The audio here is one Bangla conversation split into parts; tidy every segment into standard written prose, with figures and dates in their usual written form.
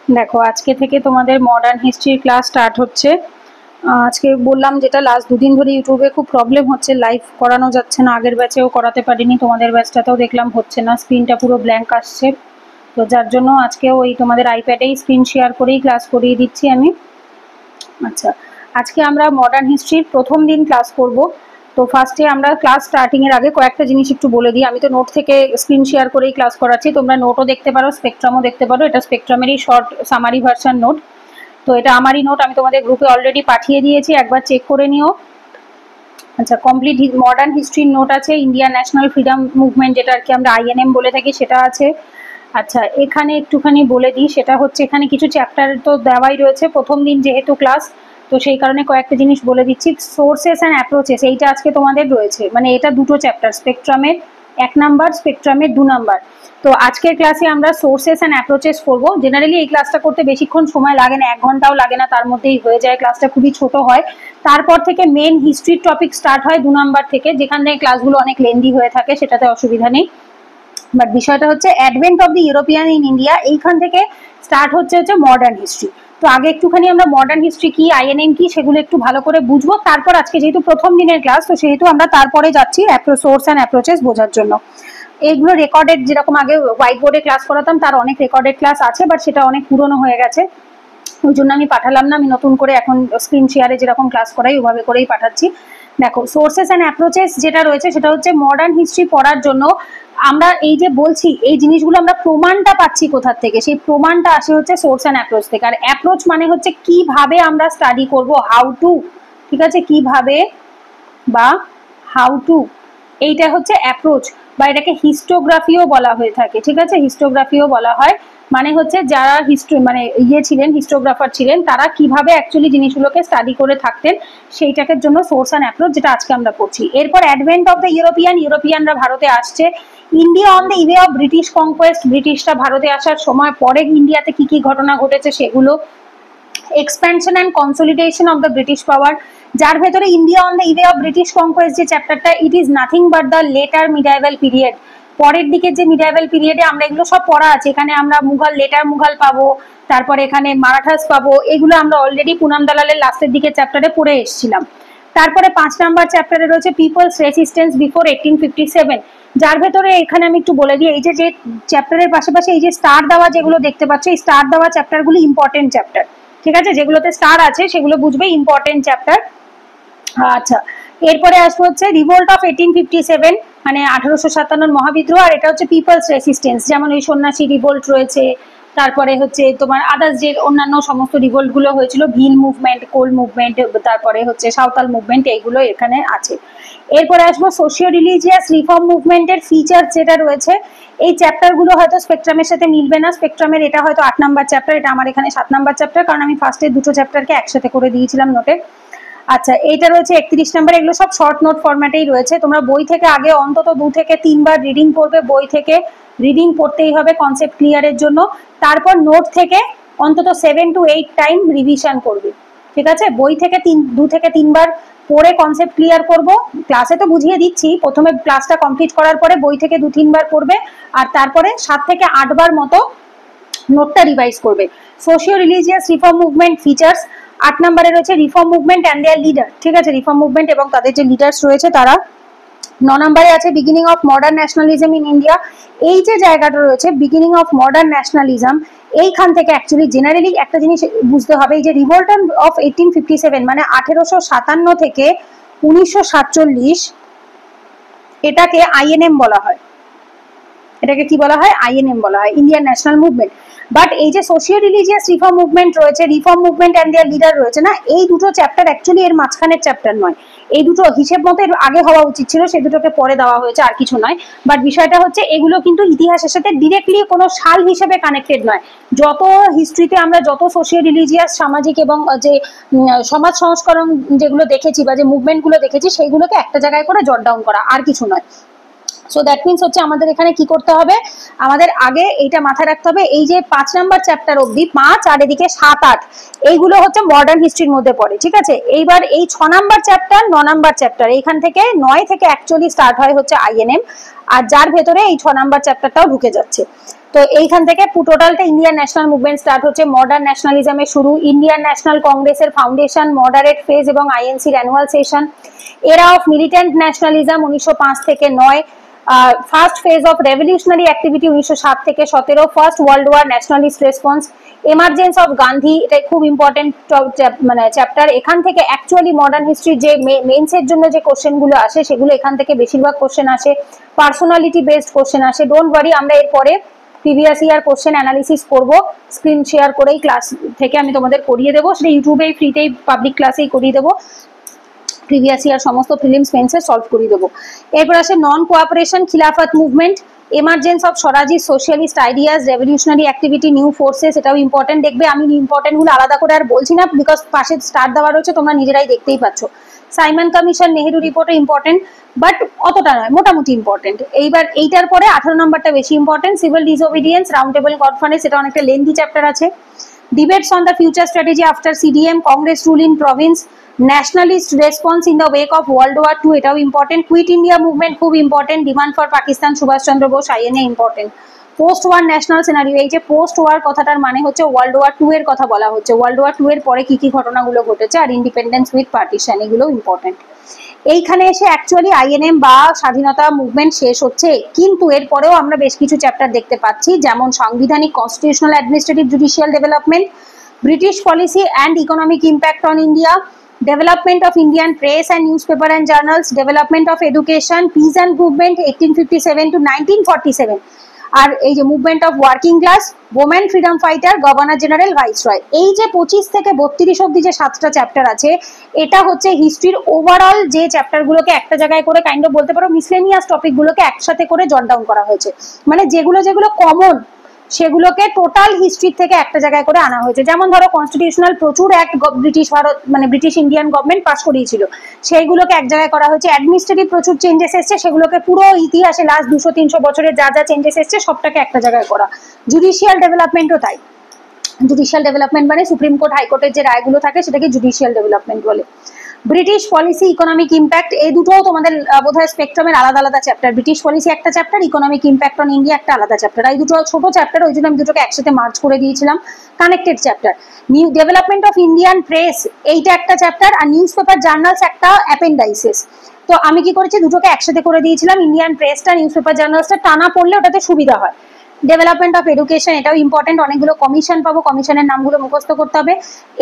দেখো আজকে থেকে তোমাদের মডার্ন হিস্ট্রির ক্লাস স্টার্ট হচ্ছে। আজকে বললাম যেটা লাস্ট দুদিন ধরে ইউটিউবে খুব প্রবলেম হচ্ছে, লাইভ করানো যাচ্ছে না। আগের ব্যাচেও করাতে পারিনি, তোমাদের ব্যাচটাতেও দেখলাম হচ্ছে না, স্ক্রিনটা পুরো ব্ল্যাঙ্ক আসছে। তো যার জন্য আজকে ওই তোমাদের আইপ্যাডেই স্ক্রিন শেয়ার করেই ক্লাস করিয়ে দিচ্ছি আমি। আচ্ছা, আজকে আমরা মডার্ন হিস্ট্রির প্রথম দিন ক্লাস করব। তো ফার্স্টে আমরা ক্লাস স্টার্টিংয়ের আগে কয়েকটা জিনিস একটু বলে দিই। আমি তো নোট থেকে স্ক্রিন শেয়ার করেই ক্লাস করাচ্ছি, তোমরা নোটও দেখতে পারো, স্পেকট্রামও দেখতে পারো। এটা স্পেকট্রামেরই শর্ট সামারি ভার্সন নোট। তো এটা আমারই নোট, আমি তোমাদের গ্রুপে অলরেডি পাঠিয়ে দিয়েছি, একবার চেক করে নিও। আচ্ছা, কমপ্লিট মডার্ন হিস্ট্রির নোট আছে। ইন্ডিয়ান ন্যাশনাল ফ্রিডম মুভমেন্ট, যেটা আর কি আমরা আইএনএম বলে থাকি, সেটা আছে। আচ্ছা, এখানে একটুখানি বলে দিই, সেটা হচ্ছে এখানে কিছু চ্যাপ্টার তো দেওয়াই রয়েছে, প্রথম দিন যেহেতু ক্লাস, তো সেই কারণে কয়েকটা জিনিস বলে দিচ্ছি। সোর্সেস অ্যান্ড অ্যাপ্রোচেস, এইটা আজকে তোমাদের রয়েছে, মানে এটা দুটো চ্যাপ্টার, স্পেকট্রামের 1 নাম্বার, স্পেকট্রামের 2 নাম্বার। তো আজকের ক্লাসে আমরা সোর্সেস অ্যান্ড অ্যাপ্রোচেস করবো। জেনারেলি এই ক্লাসটা করতে বেশিক্ষণ সময় লাগে না, 1 ঘন্টাও লাগে না, তার মধ্যেই হয়ে যায়। ক্লাসটা খুবই ছোট হয়। তারপর থেকে মেন হিস্ট্রির টপিক স্টার্ট হয় 2 নাম্বার থেকে, যেখান থেকে ক্লাসগুলো অনেক লেন্দি হয়ে থাকে, সেটাতে অসুবিধা নেই। বাট বিষয়টা হচ্ছে advent of the European in India, এইখান থেকে স্টার্ট হচ্ছে মডার্ন হিস্ট্রি। তো আগে একটুখানি আমরা মডার্ন হিস্ট্রি কি, আইএনএম কি, সেগুলো একটু ভালো করে বুঝবো। তারপর আজকে যেহেতু প্রথম দিনের ক্লাস, তো সেহেতু আমরা তারপরে যাচ্ছি সোর্স অ্যান্ড অ্যাপ্রোচেস বোঝার জন্য। এইগুলো রেকর্ডেড, যেরকম আগে হোয়াইট বোর্ডে ক্লাস করাতাম তার অনেক রেকর্ডেড ক্লাস আছে, বাট সেটা অনেক পুরনো হয়ে গেছে, ওই জন্য আমি পাঠালাম না। আমি নতুন করে এখন স্ক্রিন শেয়ারে যেরকম ক্লাস করাই ওভাবে করেই পাঠাচ্ছি। দেখো, সোর্সেস অ্যান্ড অ্যাপ্রোচেস যেটা রয়েছে সেটা হচ্ছে মডার্ন হিস্ট্রি পড়ার জন্য আমরা এই যে বলছি এই জিনিসগুলো, আমরা প্রমাণটা পাচ্ছি কোথার থেকে, সেই প্রমাণটা আসে হচ্ছে সোর্স অ্যান্ড অ্যাপ্রোচ থেকে। আর অ্যাপ্রোচ মানে হচ্ছে কিভাবে আমরা স্টাডি করব, হাউ টু, ঠিক আছে, কিভাবে বা হাউ টু, এইটা হচ্ছে অ্যাপ্রোচ, বা এটাকে হিস্টোগ্রাফিও বলা হয়ে থাকে, ঠিক আছে, হিস্টোগ্রাফিও বলা হয়। মানে হচ্ছে যারা হিস্ট্রি মানে ছিলেন, হিস্টোগ্রাফার ছিলেন, তারা কিভাবে অ্যাকচুয়ালি জিনিসগুলোকে স্টাডি করে থাকতেন, সেইটাকের জন্য সোর্স অ্যান্ড অ্যাপ্রোচ, যেটা আজকে আমরা পড়ছি। এরপর অ্যাডভেন্ট অফ দ্য ইউরোপিয়ানরা ভারতে আসছে। India on the way of British conquest, ব্রিটিশরা ভারতে আসার সময় পরে ইন্ডিয়াতে কি কি ঘটনা ঘটেছে সেগুলো। Expansion and consolidation of the British power, যার ভেতরে India on the way of British conquest যে চ্যাপ্টারটা, it is nothing but the later medieval period. পরের দিকের যে মিডাইভাল পিরিয়ডে আমরা এগুলো সব পড়া আছে, এখানে আমরা মুঘল, লেটার মুঘল পাবো, তারপরে এখানে মারাঠাস পাবো, এগুলো আমরা অলরেডি পুনাম দালালের লাস্টের দিকের চ্যাপ্টারে পড়ে এসেছিলাম। তারপরে 5 নাম্বার চ্যাপ্টারে রয়েছে পিপলস রেসিস্টেন্স বিফোর 1857, যার ভেতরে এখানে আমি একটু বলে দিই, এই যে চ্যাপ্টারের পাশাপাশি এই যে স্টার দেওয়া যেগুলো দেখতে পাচ্ছ, এই স্টার দেওয়া চ্যাপ্টারগুলো ইম্পর্টেন্ট চ্যাপ্টার, ঠিক আছে, যেগুলোতে স্টার আছে সেগুলো বুঝবে, ইম্পর্টেন্ট চ্যাপ্টার। আচ্ছা, এরপরে আসবো হচ্ছে রিভোল্ট অফ 1857, মানে 1857 মহাবিদ্রোহ। আর এটা হচ্ছে পিপলস রেসিস্টেন্স, যেমন ওই সন্ন্যাসী রিভোল্ট রয়েছে, তারপরে হচ্ছে তোমার আদার্স যে অন্যান্য সমস্ত রিভোল্ট গুলো হয়েছিল, ভিল মুভমেন্ট, কোল মুভমেন্ট, তারপরে হচ্ছে সাঁওতাল মুভমেন্ট, এইগুলো এখানে আছে। এরপরে আসবো সোশিও রিলিজিয়াস রিফর্ম মুভমেন্টের ফিচার যেটা রয়েছে। এই চ্যাপ্টারগুলো হয়তো স্পেকট্রামের সাথে মিলবে না, স্পেকট্রামের এটা হয়তো 8 নাম্বার চ্যাপ্টার, এটা আমার এখানে 7 নাম্বার চ্যাপ্টার, কারণ আমি ফার্স্টে দুটো চ্যাপ্টারকে একসাথে করে দিয়েছিলাম নোটে। আচ্ছা, এইটা রয়েছে 31 নাম্বার, এগুলো সব শর্ট নোট ফরম্যাটেই রয়েছে। তোমরা বই থেকে আগে অন্তত 2 থেকে 3 বার রিডিং পড়বে, বই থেকে রিডিং পড়তেই হবে কনসেপ্ট ক্লিয়ারের জন্য। তারপর নোট থেকে অন্তত 7 to 8 টাইম রিভিশন করবে, ঠিক আছে। বই থেকে 2 থেকে 3 বার পড়ে কনসেপ্ট ক্লিয়ার করব। ক্লাসে তো বুঝিয়ে দিচ্ছি, প্রথমে ক্লাসটা কমপ্লিট করার পরে বই থেকে 2-3 বার পড়বে, আর তারপরে 7 থেকে 8 বার মতো নোটটা রিভাইজ করবে। Socio religious reform movement features 8 নম্বরে রয়েছে reform movement and there leader, ঠিক আছে, রিফর্ম মুভমেন্ট এবং তাদের যে লিডার্স রয়েছে তারা। 9 নম্বরে আছে beginning of modern nationalism in India. এই যে জায়গাটা রয়েছে বিগিনিং অফ মডার্ন ন্যাশনালিজম, এইখান থেকে অ্যাকচুয়ালি জেনারেলি একটা জিনিস বুঝতে হবে, এই যে রিভোল্ট অফ 1857 মানে 1857 থেকে 1947, এটাকে আইএনএম বলা হয়। এটাকে কি বলা হয়? আইএনএম বলা হয়, ইন্ডিয়ান ন্যাশনাল মুভমেন্ট। বাট এই যে সোশিও রিলিজিয়াস রিফর্ম মুভমেন্ট রয়েছে, reform movement and there leader রয়েছে না, এই দুটো চ্যাপ্টার অ্যাকচুয়ালি এর মাঝখানের চ্যাপ্টার নয়। এই দুটো হিসেব মতো এর আগে হওয়া উচিত ছিল, সে দুটোকে পরে দেওয়া হয়েছে, আর কিছু নয়। বাট বিষয়টা হচ্ছে এগুলো কিন্তু ইতিহাসের সাথে ডিরেক্টলি কোনো সাল হিসেবে কানেক্টেড নয়। যত হিস্ট্রিতে আমরা যত সোশিও রিলিজিয়াস, সামাজিক এবং যে সমাজ সংস্করণ যেগুলো দেখেছি বা যে মুভমেন্টগুলো দেখেছি, সেইগুলোকে একটা জায়গায় করে জট ডাউন করা, আর কিছু নয়। সো দ্যাট মিনস হচ্ছে আমাদের এখানে কি করতে হবে, আমাদের আগে এইটা মাথায় রাখতে হবে, এই যে 5 নাম্বার চ্যাপ্টার অবধি 5 আর এদিকে 7-8 এইগুলো হচ্ছে মডার্ন হিস্ট্রির মধ্যে পড়ে, ঠিক আছে। এইবার এই 6 নাম্বার চ্যাপ্টার, 9 নাম্বার চ্যাপ্টার, এইখান থেকে 9 থেকে অ্যাকচুয়ালি স্টার্ট হয় হচ্ছে আইএনএম, আর যার ভেতরে এই 6 নাম্বার চ্যাপ্টারটাও ঢুকে যাচ্ছে। তো এইখান থেকে টোটালটা ইন্ডিয়ান ন্যাশনাল মুভমেন্ট স্টার্ট হচ্ছে। মডার্ন ন্যাশনালিজমের শুরু, ইন্ডিয়ান ন্যাশনাল কংগ্রেসের ফাউন্ডেশন, মডারেট ফেজ এবং আইএনসির annual session, era of militant nationalism 1905 থেকে 9, first phase of revolutionary activity 1907 থেকে 17, first world war nationalist response, emergence of Gandhi, এটা খুব ইম্পর্টেন্ট মানে চ্যাপ্টার। এখান থেকে অ্যাকচুয়ালি মডার্ন হিস্ট্রি যে মেইনসের জন্য যে কোশ্চেন গুলো আসে সেগুলো এখান থেকে বেশিরভাগ কোশ্চেন আসে, পার্সোনালিটি বেসড কোশ্চেন আসে। ডোন্ট ওয়ারি, আমরা এরপরে প্রিভিয়াস ইয়ার কোশ্চেন অ্যানালিসিস করব, স্ক্রিন শেয়ার করেই ক্লাস থেকে আমি তোমাদের করিয়ে দেবো, সেটা ইউটিউবেই ফ্রিতেই পাবলিক ক্লাসেই করিয়ে দেবো, প্রিভিয়াস ইয়ার সমস্ত প্রিলিমস মেন্সে সলভ করিয়ে দেবো। এরপর আসে non cooperation, Khilafat movement, emergence of Swaraji socialist ideas, revolutionary activity, new forces, এটাও ইম্পর্টেন্ট। দেখবে আমি ইম্পর্টেন্ট গুলো আলাদা করে আর বলছি না, বিকজ পাশে স্টার দেওয়া রয়েছে, তোমরা নিজেরাই দেখতেই পাচ্ছ। সাইমন কমিশন, নেহেরু রিপোর্টও ইম্পর্টেন্ট, বাট অতটা নয়, মোটামুটি ইম্পর্টেন্ট। এইবার এইটার পরে 18 নম্বরটা বেশি important, civil disobedience, round table conference, এটা অনেকটা লেন্থি চ্যাপ্টার আছে। Debates on the future strategy after CDM, Congress rule in province, nationalist response in the wake of world war two, এটাও ইম্পর্টেন্ট। কুইট ইন্ডিয়া মুভমেন্ট খুব important, demand for Pakistan, Subhash Chandra Bose, INA important. Post war national scenario, এই যে পোস্ট ওয়ার কথাটার মানে হচ্ছে ওয়ার্ল্ড ওয়ার 2 এর কথা বলা হচ্ছে, ওয়ার্ল্ড ওয়ার 2 এর পরে কি কি ঘটনাগুলো ঘটেছে, আর ইন্ডিপেন্ডেন্স উইথ পার্টিশন, এগুলো ইম্পর্টেন্ট। এইখানে এসে অ্যাকচুয়ালি আইএনএম বা স্বাধীনতা মুভমেন্ট শেষ হচ্ছে, কিন্তু এরপরেও আমরা বেশ কিছু চ্যাপ্টার দেখতে পাচ্ছি, যেমন সাংবিধানিক, constitutional, administrative, judicial development, British policy and economic impact on India, development of Indian press and newspaper and journals, development of education, peace and movement 1857 to 1947, আর এই যে movement of working class, women freedom fighter, governor general, viceroy. এই যে 25 থেকে 32 অব্দি যে 7টা চ্যাপ্টার আছে, এটা হচ্ছে হিস্ট্রির ওভারঅল যে চ্যাপ্টার গুলোকে একটা জায়গায় করে কাইন্ড অফ বলতে পারো মিসলেনিয়াস টপিক গুলোকে একসাথে করে জট ডাউন করা হয়েছে, মানে যেগুলো যেগুলো কমন সেগুলোকে টোটাল হিস্ট্রি থেকে একটা জায়গায় করে আনা হয়েছে। যেমন ধরো কনস্টিটিউশনাল প্রচুর অ্যাক্ট ব্রিটিশ ভারত মানে ব্রিটিশ ইন্ডিয়ান গভর্নমেন্ট পাস করিয়েছিল, সেইগুলোকে এক জায়গায় করা হয়েছে। অ্যাডমিনিস্ট্রেটিভ প্রচুর চেঞ্জেস এসছে, সেগুলোকে পুরো ইতিহাসে লাস্ট 200-300 বছরের যা যা চেঞ্জেস এসছে সবটাকে একটা জায়গায় করা। জুডিশিয়াল ডেভেলপমেন্টও তাই, জুডিশিয়াল ডেভেলপমেন্ট মানে সুপ্রিম কোর্ট হাইকোর্টের যে রায়গুলো থাকে সেটাকে জুডিশিয়াল ডেভেলপমেন্ট বলে। ব্রিটিশ পলিসি, ইকোনমিক ইম্প্যাক্ট, এই দুটোও তোমাদের বোধহয় স্পেকট্রামের আলাদা আলাদা চ্যাপ্টার। ব্রিটিশ পলিসি একটা chapter, economic impact on India একটা আলাদা চ্যাপ্টার। এই দুটো ছোট চ্যাপ্টার, ওই জন্য আমি দুটোকে একসাথে মার্চ করে দিয়েছিলাম, connected chapter. New development of Indian press, এইটা একটা চ্যাপ্টার, আর নিউজ পেপার জার্নালস একটা অ্যাপেন্ডাইসিস। তো আমি কি করেছি, দুটোকে একসাথে করে দিয়েছিলাম, ইন্ডিয়ান প্রেসটা, নিউজ পেপার জার্নালসটা টানা পড়লে ওটাতে সুবিধা হয়। ডেভেলপমেন্ট অফ এডুকেশন, এটাও ইম্পর্টেন্ট, অনেকগুলো কমিশন পাবো, কমিশনের নামগুলো মুখস্থ করতে হবে।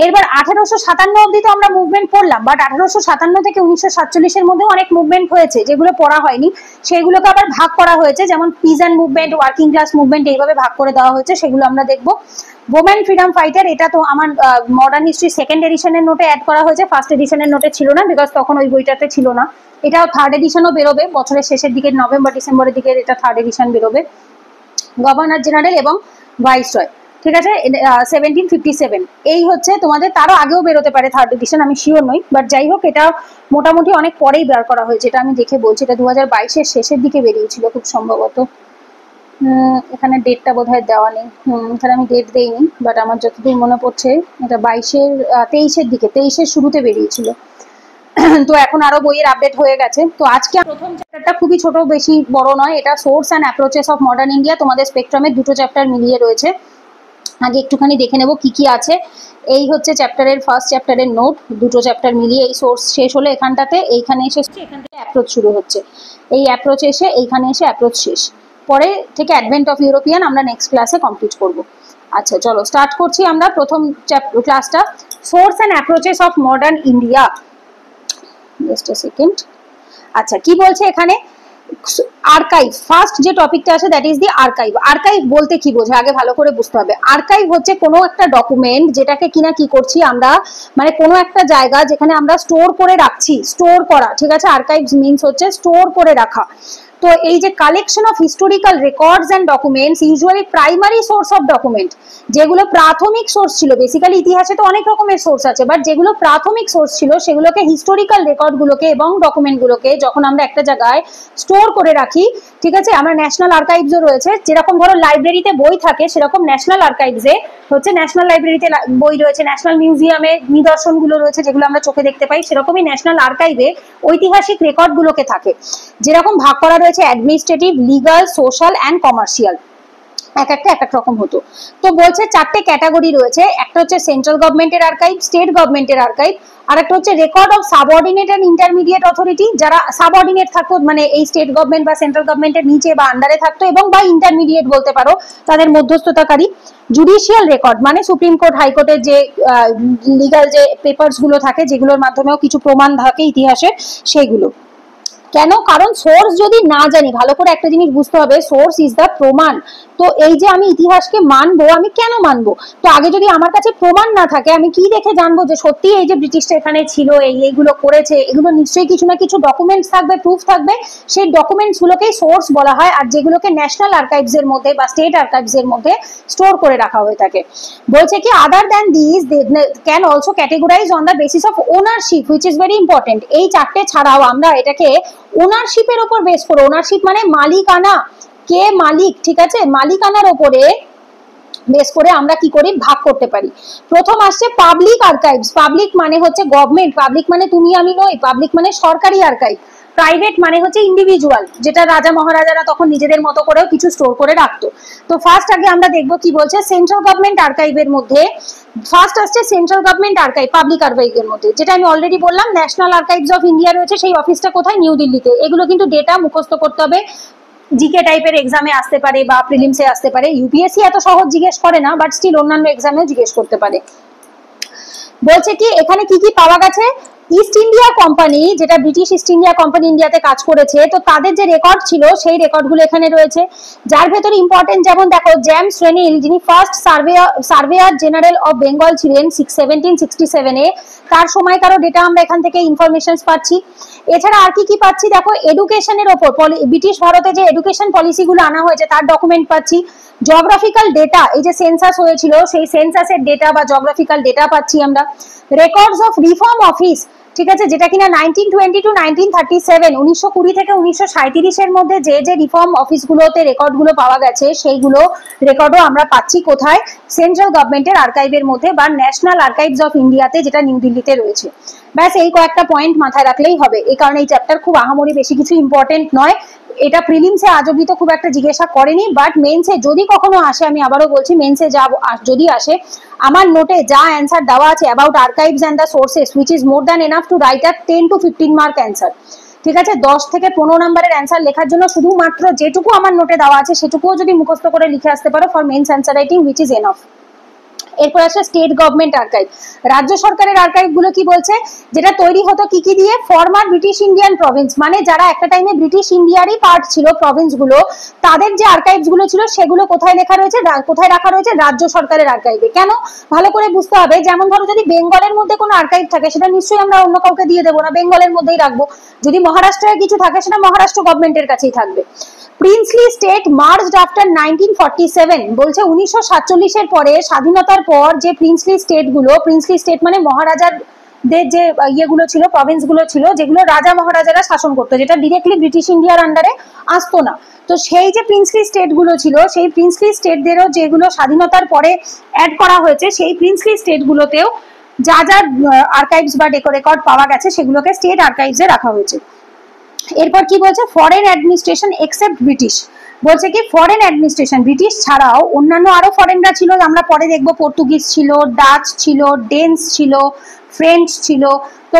এরপর 1857 অব্দি তো আমরা মুভমেন্ট পড়লাম, বাট 1857 থেকে 1947 মধ্যে অনেক মুভমেন্ট হয়েছে যেগুলো পড়া হয়নি, সেগুলোকে আবার ভাগ করা হয়েছে, যেমন pigeon movement, working class movement, এইভাবে ভাগ করে দেওয়া হয়েছে, সেগুলো আমরা দেখবো। ওমেন ফ্রিডম ফাইটার, এটা তো আমার মডার্ন হিস্ট্রি সেকেন্ড এডিশনের নোটে অ্যাড করা হয়েছে, ফার্স্ট এডিশনের নোটে ছিল না, বিকজ তখন ওই বইটাতে ছিল না। এটাও থার্ড এডিশনও বেরোবে বছরের শেষের দিকে, নভেম্বর ডিসেম্বরের দিকে এটা থার্ড এডিশন বেরোবে। গভর্নর জেনারেল এবং ভাইসরয়, ঠিক আছে, 1757, এই হচ্ছে তোমাদের, তারও আগেও বেরোতে পারে থার্ড এডিশন, আমি শিওর নই, বাট যাই হোক এটা মোটামুটি অনেক পরেই বের করা হয়েছে, এটা আমি দেখে বলছি, এটা 2022-এর শেষের দিকে বেরিয়েছিল খুব সম্ভবত। এখানে ডেটটা বোধহয় দেওয়া নেই, এখানে আমি ডেট দেইনি, বাট আমার যতদূর মনে পড়ছে এটা 23-এর দিকে, 23-এর শুরুতে বেরিয়েছিল। তো এখন আরো বইয়ের আপডেট হয়ে গেছে। তো আজকে প্রথম চ্যাপ্টারটা খুবই ছোট, বেশি বড় নয়, এটা source and approaches of modern India, তোমাদের স্পেকট্রামের দুটো চ্যাপ্টার মিলিয়ে রয়েছে। আগে একটুখানি দেখে নেব কি কি আছে। এই হচ্ছে চ্যাপ্টারের ফার্স্ট চ্যাপ্টারের নোট, দুটো চ্যাপ্টার মিলিয়ে এই সোর্স শেষ হলো এখানটাতে, এইখানে এসে এখান থেকে অ্যাপ্রোচ শুরু হচ্ছে, এই অ্যাপ্রোচ এসে এইখানে এসে অ্যাপ্রোচ শেষ, পরে থেকে অ্যাডভেন্ট অফ ইউরোপিয়ান আমরা নেক্সট ক্লাসে কমপ্লিট করব। আচ্ছা চলো স্টার্ট করছি আমরা প্রথম ক্লাসটা, source and approaches of modern India. Just a second. আচ্ছা কি বলছে এখানে, আর্কাইভ, ফার্স্ট যে টপিকটা আছে that is the archive. Archive বলতে কি বোঝায় আগে ভালো করে বুঝতে হবে। আর্কাইভ হচ্ছে কোনো একটা ডকুমেন্ট যেটাকে কিনা কি করছি আমরা, মানে কোনো একটা জায়গা যেখানে আমরা স্টোর করে রাখছি, স্টোর করা, ঠিক আছে। আর্কাইভস মিনস হচ্ছে স্টোর করে রাখা। তো এই যে collection of historical records and documents, usually primary source of document, যেগুলো প্রাথমিক সোর্স ছিল, বেসিক্যালি ইতিহাসে তো অনেক রকমের সোর্স আছে, বাট যেগুলো প্রাথমিক সোর্স ছিল সেগুলোকে হিস্টোরিক্যাল রেকর্ডগুলোকে এবং ডকুমেন্টগুলোকে যখন আমরা একটা জায়গায় স্টোর করে রাখি, ঠিক আছে। আমরা ন্যাশনাল আর্কাইভসও রয়েছে, যেরকম ধরো লাইব্রেরিতে বই থাকে সেরকম ন্যাশনাল আর্কাইভসে হচ্ছে, ন্যাশনাল লাইব্রেরিতে বই রয়েছে, ন্যাশনাল মিউজিয়ামে নিদর্শনগুলো রয়েছে যেগুলো আমরা চোখে দেখতে পাই, সেরকমই ন্যাশনাল আর্কাইভে ঐতিহাসিক রেকর্ডগুলোকে থাকে। যেরকম ভাগ করা রয়েছে administrative, legal, social and commercial. এক এক রকম হতো। তো বলছে 4টে ক্যাটাগরি রয়েছে, একটা হচ্ছে সেন্ট্রাল গভর্নমেন্টের আর্কাইভ, স্টেট গভর্নমেন্টের আর্কাইভ, আর একটা হচ্ছে record of subordinate and intermediate authority, যারা সাবঅর্ডিনেট থাকতো মানে এই স্টেট গভর্নমেন্ট বা সেন্ট্রাল গভর্নমেন্টের নিচে বা আন্ডারে থাকতো, এবং বা ইন্টারমিডিয়েট বলতে পারো, তাদের মধ্যস্থতাকারী। জুডিশিয়াল রেকর্ড মানে সুপ্রিম কোর্ট হাইকোর্টের যে লিগাল যে পেপারস গুলো থাকে, যেগুলোর মাধ্যমেও কিছু প্রমাণ থাকে ইতিহাসের, সেইগুলো। কেন? কারণ সোর্স যদি না জানি, ভালো করে একটা জিনিস বুঝতে হবে, সোর্স ইজ দ্য প্রমাণ। তো এই যে আমি ইতিহাসকে মানবো, আমি কেন মানবো? তো আগে যদি আমার কাছে প্রমাণ না থাকে, আমি কি দেখে জানবো যে সত্যি এই যে ব্রিটিশরা এখানে ছিল, এইগুলো করেছে? এগুলো নিশ্চয়ই কিছু না কিছু ডকুমেন্টস থাকবে, প্রুফ থাকবে। সেই ডকুমেন্টস গুলোকেই সোর্স বলা হয়, আর যেগুলোকে ন্যাশনাল আর্কাইভস এর মধ্যে বা স্টেট আর্কাইভস এর মধ্যে স্টোর করে রাখা হয়ে থাকে। বলছে কি other than this they can also categorise on the basis of ownership, which is very important. এই 4টে ছাড়াও আমরা এটাকে ওনারশিপের উপর বেস করে, ওনারশিপ মানে মালিকানা, কে মালিক, ঠিক আছে, মালিকানার উপরে বেস করে আমরা কি করি, ভাগ করতে পারি। প্রথম আসছে পাবলিক আর্কাইভস। পাবলিক মানে হচ্ছে গভর্নমেন্ট, পাবলিক মানে তুমি আমি নই, পাবলিক মানে সরকারি আর্কাইভ। প্রাইভেট মানে হচ্ছে ইন্ডিভিজুয়াল, যেটা রাজা মহারাজারা তখন নিজেদের মতো করেও কিছু স্টোর করে রাখতো। তো ফার্স্ট আগে আমরা দেখবো কি বলছে সেন্ট্রাল গভর্নমেন্ট আর্কাইভের মধ্যে। ফার্স্ট আসছে সেন্ট্রাল গভর্নমেন্ট আর্কাইভ, পাবলিক আর্কাইভের মধ্যে, যেটা আমি অলরেডি বললাম ন্যাশনাল আর্কাইভস অফ ইন্ডিয়া রয়েছে, সেই অফিসটা কোথায়, নিউ দিল্লিতে। এগুলো কিন্তু ডেটা মুখস্থ করতে হবে, জিকে টাইপের এক্সামে আসতে পারে বা প্রিলিমসে আসতে পারে। ইউপিএসসি এত সহজ জিজ্ঞেস করে না, বাট স্টিল অন্যান্য এক্সামেও জিজ্ঞেস করতে পারে। বলছে কি এখানে কি কি পাওয়া গেছে, ইস্ট ইন্ডিয়া কোম্পানি, যেটা ব্রিটিশ ইস্ট ইন্ডিয়া কোম্পানি ইন্ডিয়াতে কাজ করেছে, তো তাদের যে রেকর্ড ছিল সেই রেকর্ডগুলো এখানে রয়েছে, যার ভেতরে ইম্পর্টেন্ট যেমন দেখো জেমস রেনিল, যিনি first surveyor general of Bengal ছিলেন 1767 এ, তার সময়কারও ডেটা আমরা এখান থেকে ইনফরমেশন পাচ্ছি। এছাড়া আর কি কি পাচ্ছি দেখো, এডুকেশনের ওপর ব্রিটিশ ভারতে যে এডুকেশন পলিসিগুলো আনা হয়েছে তার ডকুমেন্ট পাচ্ছি। জিওগ্রাফিক্যাল ডেটা, এই যে সেন্সাস হয়েছিল সেই সেন্সাসের ডেটা বা জিওগ্রাফিক্যাল ডেটা পাচ্ছি আমরা। রেকর্ডস অফ রিফর্ম অফিস, ঠিক আছে, যেটা কিনা 1920 টু 1937, 1920 থেকে 1937 এর মধ্যে যে যে রিফর্ম অফিসগুলোতে রেকর্ডগুলো পাওয়া গেছে, সেইগুলো রেকর্ডও আমরা পাচ্ছি কোথায়, সেন্ট্রাল গভর্নমেন্টের আর্কাইভের মধ্যে বা ন্যাশনাল আর্কাইভস অফ ইন্ডিয়াতে, যেটা নিউ দিল্লিতে রয়েছে। ব্যাস এই কয়েকটা পয়েন্ট মাথায় রাখলেই হবে। এই কারণে এই চ্যাপ্টার খুব আহামরি বেশি কিছু ইম্পর্টেন্ট নয়। এটা প্রিলিমসে আজ অব্দি তো খুব একটা জিজ্ঞাসা করেনি, বাট মেন্সে যদি কখনো আসে, আমি আবারও বলছি মেন্সে যা যদি আসে, আমার নোটে যা অ্যান্সার দেওয়া আছে about archives and the sources, which is more than enough to write a 10 to 15 mark answer. ঠিক আছে, 10 থেকে 15 নম্বরের অ্যান্সার লেখার জন্য শুধুমাত্র যেটুকু আমার নোটে দেওয়া আছে সেটুকুও যদি মুখস্থ করে লিখে আসতে পারো for mains answer writing, which is enough. এরপর আসে স্টেট গভর্নমেন্ট আর্কাইভ, রাজ্য সরকারের আর্কাইভ গুলো কি বলছে, যেটা তৈরি হতো কি কি দিয়ে, ফরমার ব্রিটিশ ইন্ডিয়ান প্রভিন্স, মানে যারা একটা টাইমে ব্রিটিশ ইন্ডিয়ারই পার্ট ছিল প্রভিন্স গুলো, তাদের যে আর্কাইভস গুলো ছিল সেগুলো কোথায় লেখা রয়েছে, কোথায় রাখা রয়েছে, রাজ্য সরকারের আর্কাইভে। কেন, ভালো করে বুঝতে হবে। যেমন ধরো যদি বেঙ্গলের মধ্যে কোনো আর্কাইভ থাকে, সেটা নিশ্চয়ই আমরা অন্য কাউকে দিয়ে দেবো না, বেঙ্গলের মধ্যেই রাখবো। যদি মহারাষ্ট্রের কিছু থাকে, সেটা মহারাষ্ট্র গভর্নমেন্টের কাছেই থাকবে। প্রিন্সলি স্টেট মার্জড আফটার 1947, বলছে 1947 এর পরে, স্বাধীনতার পর যে প্রিন্সলি স্টেট গুলো, প্রিন্সলি স্টেট মানে মহারাজাদের যে ইয়েগুলো ছিল, প্রভিন্স গুলো ছিল, যেগুলো রাজা মহারাজারা শাসন করতো, যেটা ডিরেক্টলি ব্রিটিশ ইন্ডিয়ার আন্ডারে আসতো না। তো সেই যে প্রিন্সলি স্টেট গুলো ছিল, সেই প্রিন্সলি স্টেটদেরও যেগুলো স্বাধীনতার পরে অ্যাড করা হয়েছে, সেই প্রিন্সলি স্টেট গুলোতেও যা যা আর্কাইভস বা রেকর্ড পাওয়া গেছে সেগুলোকে স্টেট আর্কাইভসে রাখা হয়েছে। এরপর কি বলছে, ফরেন অ্যাডমিনিস্ট্রেশন এক্সেপ্ট ব্রিটিশ, বলছে কি ফরেন অ্যাডমিনিস্ট্রেশন, ব্রিটিশ ছাড়াও অন্যান্য আরো ফরেনরা ছিল, আমরা পরে দেখবো পর্তুগিজ ছিল, ডাচ ছিল, ডেন্স ছিল, ফ্রেঞ্চ ছিল। তো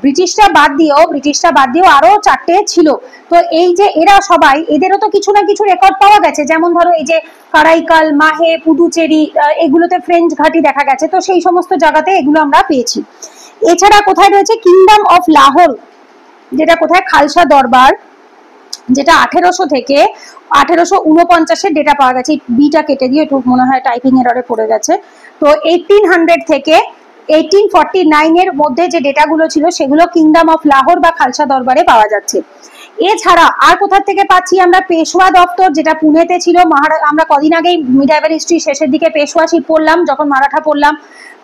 ব্রিটিশটা বাদ দিয়েও আরো 4টে ছিল। তো এই যে এরা সবাই, এদেরও তো কিছু না কিছু রেকর্ড পাওয়া গেছে, যেমন ধরো এই যে কারাইকাল, মাহে, পুদুচেরি, এগুলোতে ফ্রেঞ্চ ঘাঁটি দেখা গেছে, তো সেই সমস্ত জায়গাতে এগুলো আমরা পেয়েছি। এছাড়া কোথায় রয়েছে কিংডম অফ লাহোর, যেটা কোথায়, খালসা দরবার, যেটা 1800 থেকে 1849 ডেটা পাওয়া গেছে। বিটা কেটে দিয়ে, একটু মনে হয় টাইপিং এররে পড়ে গেছে। তো 1800 থেকে 1849 এর মধ্যে যে ডেটাগুলো ছিল সেগুলো কিংডম অফ লাহোর বা খালসা দরবারে পাওয়া যাচ্ছে। এছাড়া আর কোথা থেকে পাচ্ছি আমরা, পেশওয়া দপ্তর, যেটা পুনেতে ছিল। আমরা কদিন আগেই মিডাইভাল হিস্ট্রি শেষের দিকে পেশওয়াশিপ পড়লাম, যখন মারাঠা পড়লাম।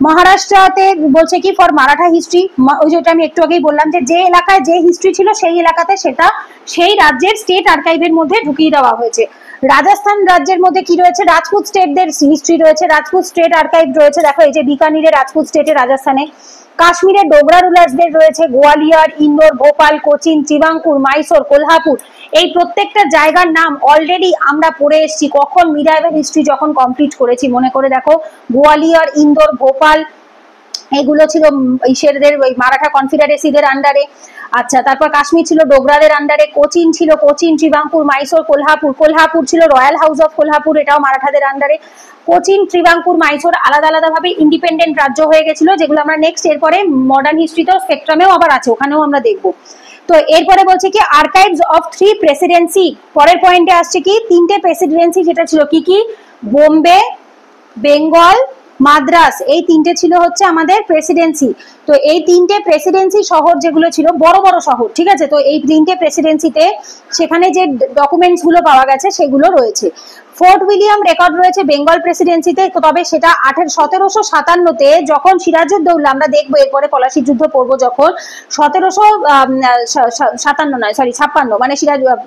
মহারাষ্ট্রতে বলছে কি ফর মারাঠা হিস্ট্রি, ওই যেটা আমি একটু আগেই বললাম, যে এলাকায় যে হিস্ট্রি ছিল সেই এলাকাতে সেটা সেই রাজ্যের স্টেট আর্কাইভের মধ্যে ঢুকিয়ে দেওয়া হয়েছে। রাজস্থান রাজ্যের মধ্যে কি রয়েছে, রাজপুত স্টেটদের হিস্ট্রি রয়েছে, রাজপুত স্টেট আর্কাইভ রয়েছে, দেখো এই যে বিকানিরে রাজপুত স্টেটে রাজস্থানে। কাশ্মীরের ডোগরা রুলার্সদের রয়েছে, গোয়ালিয়র, ইন্দোর, ভোপাল, কোচিন, ত্রিবাঙ্কুর, মাইসোর, কোলহাপুর। এই প্রত্যেকটা জায়গার নাম অলরেডি আমরা পড়ে এসেছি কখন মিডাইভেল হিস্ট্রি যখন কমপ্লিট করেছি, মনে করে দেখো। গোয়ালিয়র, ইন্দোর, ভোপাল এগুলো ছিল ইসেরদের ওই মারাঠা কনফেডারেসিদের আন্ডারে। আচ্ছা, তারপর কাশ্মীর ছিল ডোগরাদের আন্ডারে, কোচিন ছিল, কোচিন, ত্রিবাঙ্কুর, মাইসোর, কোলহাপুর। কোলহাপুর ছিল রয়্যাল হাউস অফ কোলহাপুর, এটাও মারাঠাদের আন্ডারে। কোচিন, ত্রিবাঙ্কুর, মাইসোর আলাদা আলাদা ভাবে ইন্ডিপেন্ডেন্ট রাজ্য হয়ে গেছিল, যেগুলো আমরা নেক্সট এরপরে মডার্ন হিস্ট্রিতেও স্পেকট্রামেও আবার আছে, ওখানেও আমরা দেখবো। তো এরপরে বলছে কি আর্কাইভস অফ 3 প্রেসিডেন্সি। পরের পয়েন্টে আসছে কি 3টে প্রেসিডেন্সি, যেটা ছিল কি কি, বোম্বে, বেঙ্গল, মাদ্রাস, এই 3টে ছিল হচ্ছে আমাদের প্রেসিডেন্সি। তো এই 3টে প্রেসিডেন্সি শহর যেগুলো ছিল বড় বড় শহর, ঠিক আছে। তো এই 3টে প্রেসিডেন্সিতে সেখানে যে ডকুমেন্টস গুলো পাওয়া গেছে সেগুলো রয়েছে। ফোর্ট উইলিয়াম রেকর্ড রয়েছে বেঙ্গল প্রেসিডেন্সিতে, তবে সেটা 1757-তে যখন সিরাজউদ্দৌলা, আমরা দেখবো এরপরে পলাশির যুদ্ধ পড়বো যখন, 1757 মানে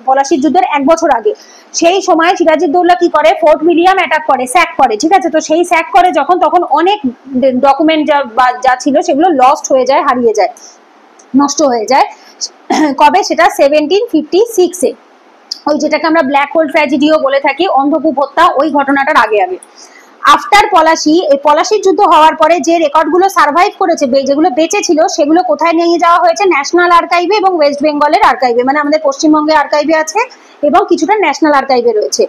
পলাশির যুদ্ধের 1 বছর আগে, সেই সময় সিরাজউদ্দৌলা কি করে, ফোর্ট উইলিয়াম অ্যাটাক করে, স্যাক করে, ঠিক আছে। তো সেই স্যাক করে যখন, তখন অনেক ডকুমেন্ট যা ছিল সেগুলো লস্ট হয়ে যায়, হারিয়ে যায়, নষ্ট হয়ে যায়। কবে, সেটা 1756-এ, ওই যেটাকে আমরা ব্ল্যাক হোল ট্র্যাজেডিও বলে থাকি, অন্ধকূপ হত্যা, ওই ঘটনাটার আগে আগে। আফটার পলাশি, এই পলাশির যুদ্ধ হওয়ার পরে যে রেকর্ডগুলো সার্ভাইভ করেছে, যেগুলো বেঁচে ছিল, সেগুলো কোথায় নিয়ে যাওয়া হয়েছে, ন্যাশনাল আর্কাইভে এবং ওয়েস্ট বেঙ্গলের আর্কাইভে, মানে আমাদের পশ্চিমবঙ্গে আর্কাইভে আছে এবং কিছুটা ন্যাশনাল আর্কাইভে রয়েছে।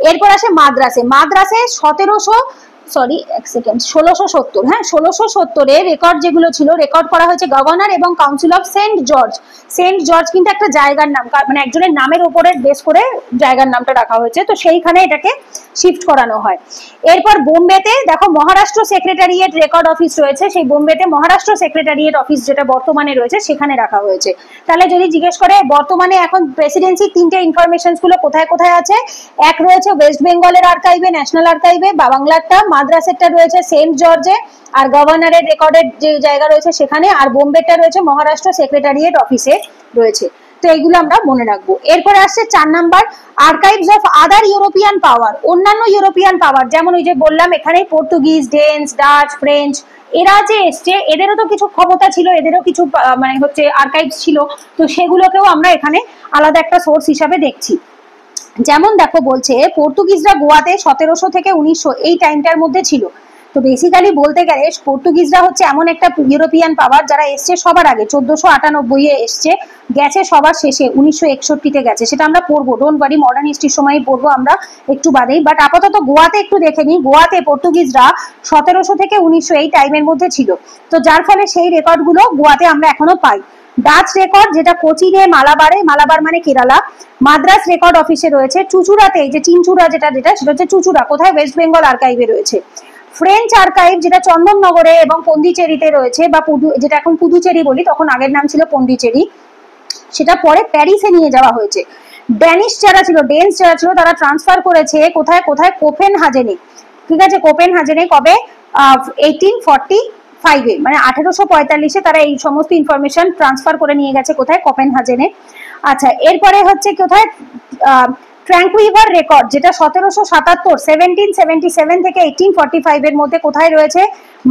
এরপর আসে মাদ্রাসে। মাদ্রাসে 1670, হ্যাঁ 1670-এ রেকর্ড যেগুলো ছিল, রেকর্ড করা হয়েছে গভর্নর এবং council of Saint George. Saint George কিন্তু একটা জায়গার নাম, মানে একজনের নামের উপরে বেস করে জায়গার নামটা রাখা হয়েছে, তো সেইখানে এটাকে শিফট করানো হয়। এরপর বোম্বেতে দেখো মহারাষ্ট্র সেক্রেটারিয়েট রেকর্ড অফিস রয়েছে, সেই বোম্বেতে মহারাষ্ট্র সেক্রেটারিয়েট অফিস যেটা বর্তমানে রয়েছে সেখানে রাখা হয়েছে। তাহলে যদি জিজ্ঞেস করে বর্তমানে এখন প্রেসিডেন্সির 3টে ইনফরমেশনস গুলো কোথায় কোথায় আছে, এক রয়েছে ওয়েস্ট বেঙ্গলের আর্কাইভে, ন্যাশনাল আর্কাইভে বা বাংলারটা, মাদ্রাসেরটা রয়েছে সেন্ট জর্জে, আর গভর্নরের রেকর্ডের যে জায়গা রয়েছে সেখানে, আর বোম্বেটা রয়েছে মহারাষ্ট্র সেক্রেটারিয়েট অফিসে রয়েছে। তো এইগুলো আমরা মনে রাখবো। এরপরে আসছে 4 number, archives of other European power. অন্যান্য ইউরোপিয়ান পাওয়ার, যেমন ওই যে বললাম এখানে পর্তুগিজ, ডেনস, ডাচ, ফ্রেঞ্চ, এরা যে এসছে এদেরও তো কিছু ক্ষমতা ছিল, এদেরও কিছু মানে হচ্ছে আর্কাইভস ছিল, তো সেগুলোকেও আমরা এখানে আলাদা একটা সোর্স হিসাবে দেখছি। যেমন দেখো বলছে পর্তুগিজরা গোয়াতে 1700 থেকে 1900 এই টাইমটার মধ্যে ছিল। তো বেসিক্যালি বলতে গেলে পর্তুগিজরা হচ্ছে এমন একটা ইউরোপিয়ান পাওয়ার যারা এসছে সবার আগে, 1498-এ এসছে, গেছে সবার শেষে 1961-তে গেছে। সেটা আমরা পড়বো, ডোন্ট ওয়ারি, মডার্ন হিস্ট্রির সময় পড়বো আমরা একটু বাদেই। বাট আপাতত গোয়াতে একটু দেখে নিই, গোয়াতে পর্তুগিজরা 1700 থেকে 1900 এই টাইমের মধ্যে ছিল। তো যার ফলে সেই রেকর্ডগুলো গোয়াতে আমরা এখনো পাই। ডাচ রেকর্ড যেটা কোচিনে, মালাবারে, মালাবার মানে কেরালা, মাদ্রাস রেকর্ড অফিসে রয়েছে। চুচুড়াতে, যে চিনচুড়া যেটা সেটা হচ্ছে চুচুড়া, কোথায়, ওয়েস্ট বেঙ্গল আর্কাইভে রয়েছে। ফ্রেঞ্চ আর্কাইভ যেটা চন্দননগরে এবং পন্ডিচেরিতে রয়েছে, বা যেটা এখন পুদুচেরি বলি, তখন আগের নাম ছিল পন্ডিচেরি, সেটা পরে প্যারিসে নিয়ে যাওয়া হয়েছে। ডেন্স যারা ছিল তারা ট্রান্সফার করেছে কোথায় কোথায়, কোপেনহাজেনে, ঠিক আছে। কোপেনহাজেনে কবে, 1845-এ, মানে 1845-এ তারা এই সমস্ত ইনফরমেশন ট্রান্সফার করে নিয়ে গেছে কোথায়, কোপেনহাজেনে। আচ্ছা, এরপরে হচ্ছে কোথায়, ট্র্যাঙ্কুইভার রেকর্ড যেটা 1777 থেকে 1845-এর মধ্যে কোথায় রয়েছে,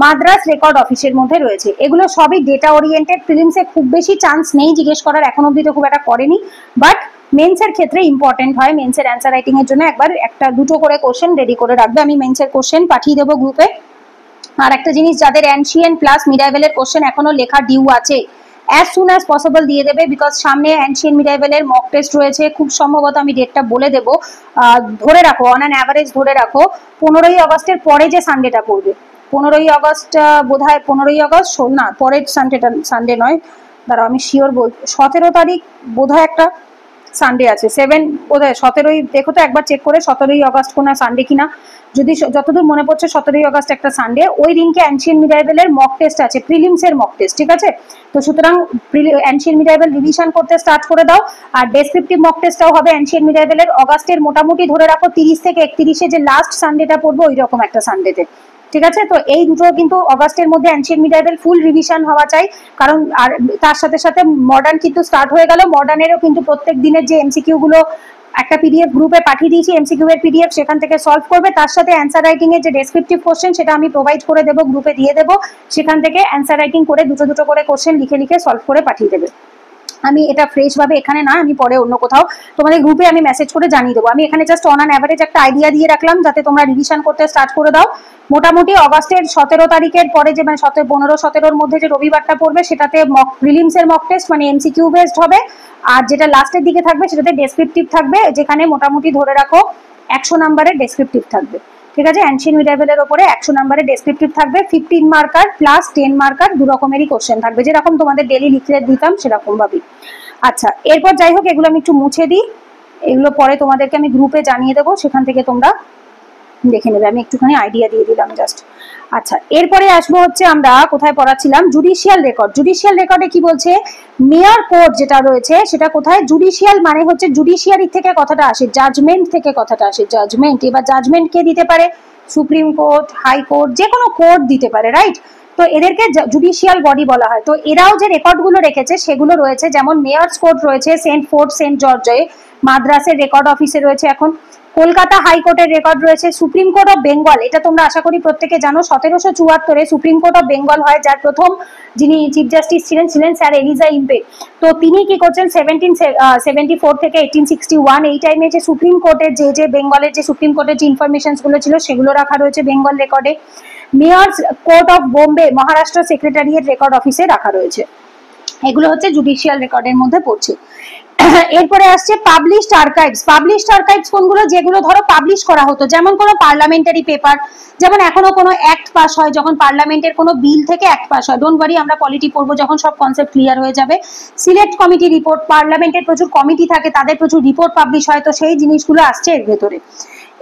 মাদ্রাস রেকর্ড অফিসের মধ্যে রয়েছে। এগুলো সবই ডেটা ওরিয়েন্টেড, প্রিলিমসে খুব বেশি চান্স নেই জিজ্ঞেস করার, এখন অব্দি তো খুব একটা করেনি, বাট মেন্সের ক্ষেত্রে ইম্পর্টেন্ট হয়। মেন্সের অ্যান্সার রাইটিং এর জন্য একবার একটা দুটো করে কোশ্চেন রেডি করে রাখবে, আমি মেন্সের কোশ্চেন পাঠিয়ে দেবো গ্রুপে। আর একটা জিনিস, যাদের অ্যানশিয়েন্ট প্লাস মিডাইভেলের কোশ্চেন এখনো লেখা ডিউ আছে, as soon as possible দিয়ে দেবে, বিকজ সামনে অ্যানশিয়েন্ট মিডাইভেলের মক টেস্ট রয়েছে, খুব সম্ভবত আমি ডেটটা বলে দেবো, ধরে রাখো, অন অ্যান অ্যাভারেজ ধরে রাখো 15ই আগস্টের পরে যে সানডেটা পড়বে, 15ই আগস্ট বোধহয়, 15ই আগস্ট না, পরের সানডে নয়, দাঁড়াও আমি শিওর বল, 17 তারিখ বোধহয় একটা সানডে আছে, 7 বোধহয় 17ই, দেখো তো একবার চেক করে 17ই আগস্ট কোনো সানডে কিনা, যদি যতদূর মনে পড়ছে 17ই আগস্ট একটা সানডে, ওই দিনকে অ্যানশিয়েন্ট মিডাইভেলের মক টেস্ট আছে, প্রিলিমসের মক টেস্ট, ঠিক আছে। তো সুতরাং অ্যানশিয়েন্ট মিডাইভেল রিভিশন করতে স্টার্ট করে দাও, আর ডেসক্রিপটিভ মক টেস্টটাও হবে অ্যানশিয়েন্ট মিডাইভেলের অগাস্টের মোটামুটি ধরে রাখো 30 থেকে 31-এ যে লাস্ট সানডেটা পড়বো ওই রকম একটা সানডেতে, ঠিক আছে। তো এই দুটো কিন্তু অগাস্টের মধ্যে অ্যানশিয়েন্ট মিডাইভেল ফুল রিভিশন হওয়া চাই, কারণ আর তার সাথে সাথে মডার্ন কিন্তু স্টার্ট হয়ে গেল, মডার্নেরও কিন্তু প্রত্যেক দিনের যে এমসিকিউ গুলো একটা পিডিএফ গ্রুপে পাঠিয়ে দিয়েছি এমসিকিউ এর পিডিএফ, সেখান থেকে সলভ করবে। তার সাথে অ্যান্সার রাইটিং এর যে ডেসক্রিপটিভ কোশ্চেন সেটা আমি প্রোভাইড করে দেবো, গ্রুপে দিয়ে দেবো, সেখান থেকে অ্যান্সার রাইটিং করে দুটো করে কোশ্চেন লিখে লিখে সলভ করে পাঠিয়ে দেবে। আমি এটা ফ্রেশ ভাবে এখানে না, আমি পরে অন্য কোথাও তোমাদের গ্রুপে আমি মেসেজ করে জানিয়ে দেবো। আমি এখানে জাস্ট অন অ্যান অ্যাভারেজ একটা আইডিয়া দিয়ে রাখলাম যাতে তোমরা রিভিশন করতে স্টার্ট করে দাও। মোটামুটি অগাস্টের 17 তারিখের পরে যে মানে 15-17 মধ্যে যে রবিবারটা পড়বে সেটাতে মক প্রিলিমস এর মক টেস্ট মানে এমসিকিউ বেসড হবে, আর যেটা লাস্টের দিকে থাকবে সেটাতে ডেসক্রিপটিভ থাকবে, যেখানে মোটামুটি ধরে রাখো 100 নাম্বারের ডেসক্রিপটিভ থাকবে। ঠিক আছে, অ্যানশিয়েন্ট মিডাইভেলের উপরে 100 নাম্বারের ডেসক্রিপটিভ থাকবে, 15 মার্কার প্লাস 10 মার্কার, দু রকমেরই কোশ্চেন থাকবে, যেরকম তোমাদের ডেলি লিখতে দিতাম সেরকম ভাবেই। আচ্ছা, এরপর যাই হোক এগুলো আমি একটু মুছে দিই, এগুলো পরে তোমাদেরকে আমি গ্রুপে জানিয়ে দেবো, সেখান থেকে তোমরা দেখে নেবে। আমি একটুখানি আইডিয়া দিয়ে দিলাম জাস্ট। আচ্ছা, এরপরে আসবো হচ্ছে আমরা কোথায় পড়াচ্ছিলাম, জুডিশিয়াল রেকর্ড। জুডিশিয়াল রেকর্ডে কি বলছে, মেয়র কোর্ট যেটা রয়েছে সেটা কোথায়, জুডিশিয়াল মানে হচ্ছে জুডিশিয়ারি থেকে কথাটা আসে, জাজমেন্ট থেকে কথাটা আসে, জাজমেন্ট। এবার জাজমেন্ট কে দিতে পারে, সুপ্রিম কোর্ট, হাই কোর্ট, যে কোনো কোর্ট দিতে পারে, রাইট। তো এদেরকে জুডিশিয়াল বডি বলা হয়। তো এরাও যে রেকর্ডগুলো রেখেছে সেগুলো রয়েছে, যেমন মেয়র্স কোর্ট রয়েছে Saint fort Saint Jorge, মাদ্রাসের record অফিসে রয়েছে এখন, কলকাতা হাইকোর্টের রেকর্ড রয়েছে, সুপ্রিম কোর্ট অফ বেঙ্গল, এটা তোমরা আশা করি প্রত্যেকে জানো, 1774-এ সুপ্রিম কোর্ট অফ বেঙ্গল হয়, যার প্রথম যিনি চিফ জাস্টিস ছিলেন স্যার এলিজা ইম্পে। তো তিনি কি করছেন 1774 থেকে 1861 এই টাইমে যে সুপ্রিম কোর্টের যে বেঙ্গলের যে সুপ্রিম কোর্টের যে ইনফরমেশন গুলো ছিল সেগুলো রাখা রয়েছে বেঙ্গল রেকর্ডে। Mayors court of Bombay Maharashtra secretariat record অফিসে রাখা রয়েছে। এগুলো হচ্ছে জুডিশিয়াল রেকর্ডের মধ্যে পড়ছে। এরপরে আসছে পাবলিশড আর্কাইভস। পাবলিশড আর্কাইভস কোনগুলো, যেগুলো ধরো পাবলিশ করা হতো, যেমন কোনো পার্লামেন্টারি পেপার, যেমন এখনো কোনো অ্যাক্ট পাস হয়, যখন পার্লামেন্টের কোনো বিল থেকে অ্যাক্ট পাস হয়, ডোন্ট ওয়ারি আমরা পলিটি পড়বো যখন সব কনসেপ্ট ক্লিয়ার হয়ে যাবে। সিলেক্ট কমিটি রিপোর্ট, পার্লামেন্টের প্রচুর কমিটি থাকে তাদের প্রচুর রিপোর্ট পাবলিশ হয়, তো সেই জিনিসগুলো আসছে এর ভেতরে।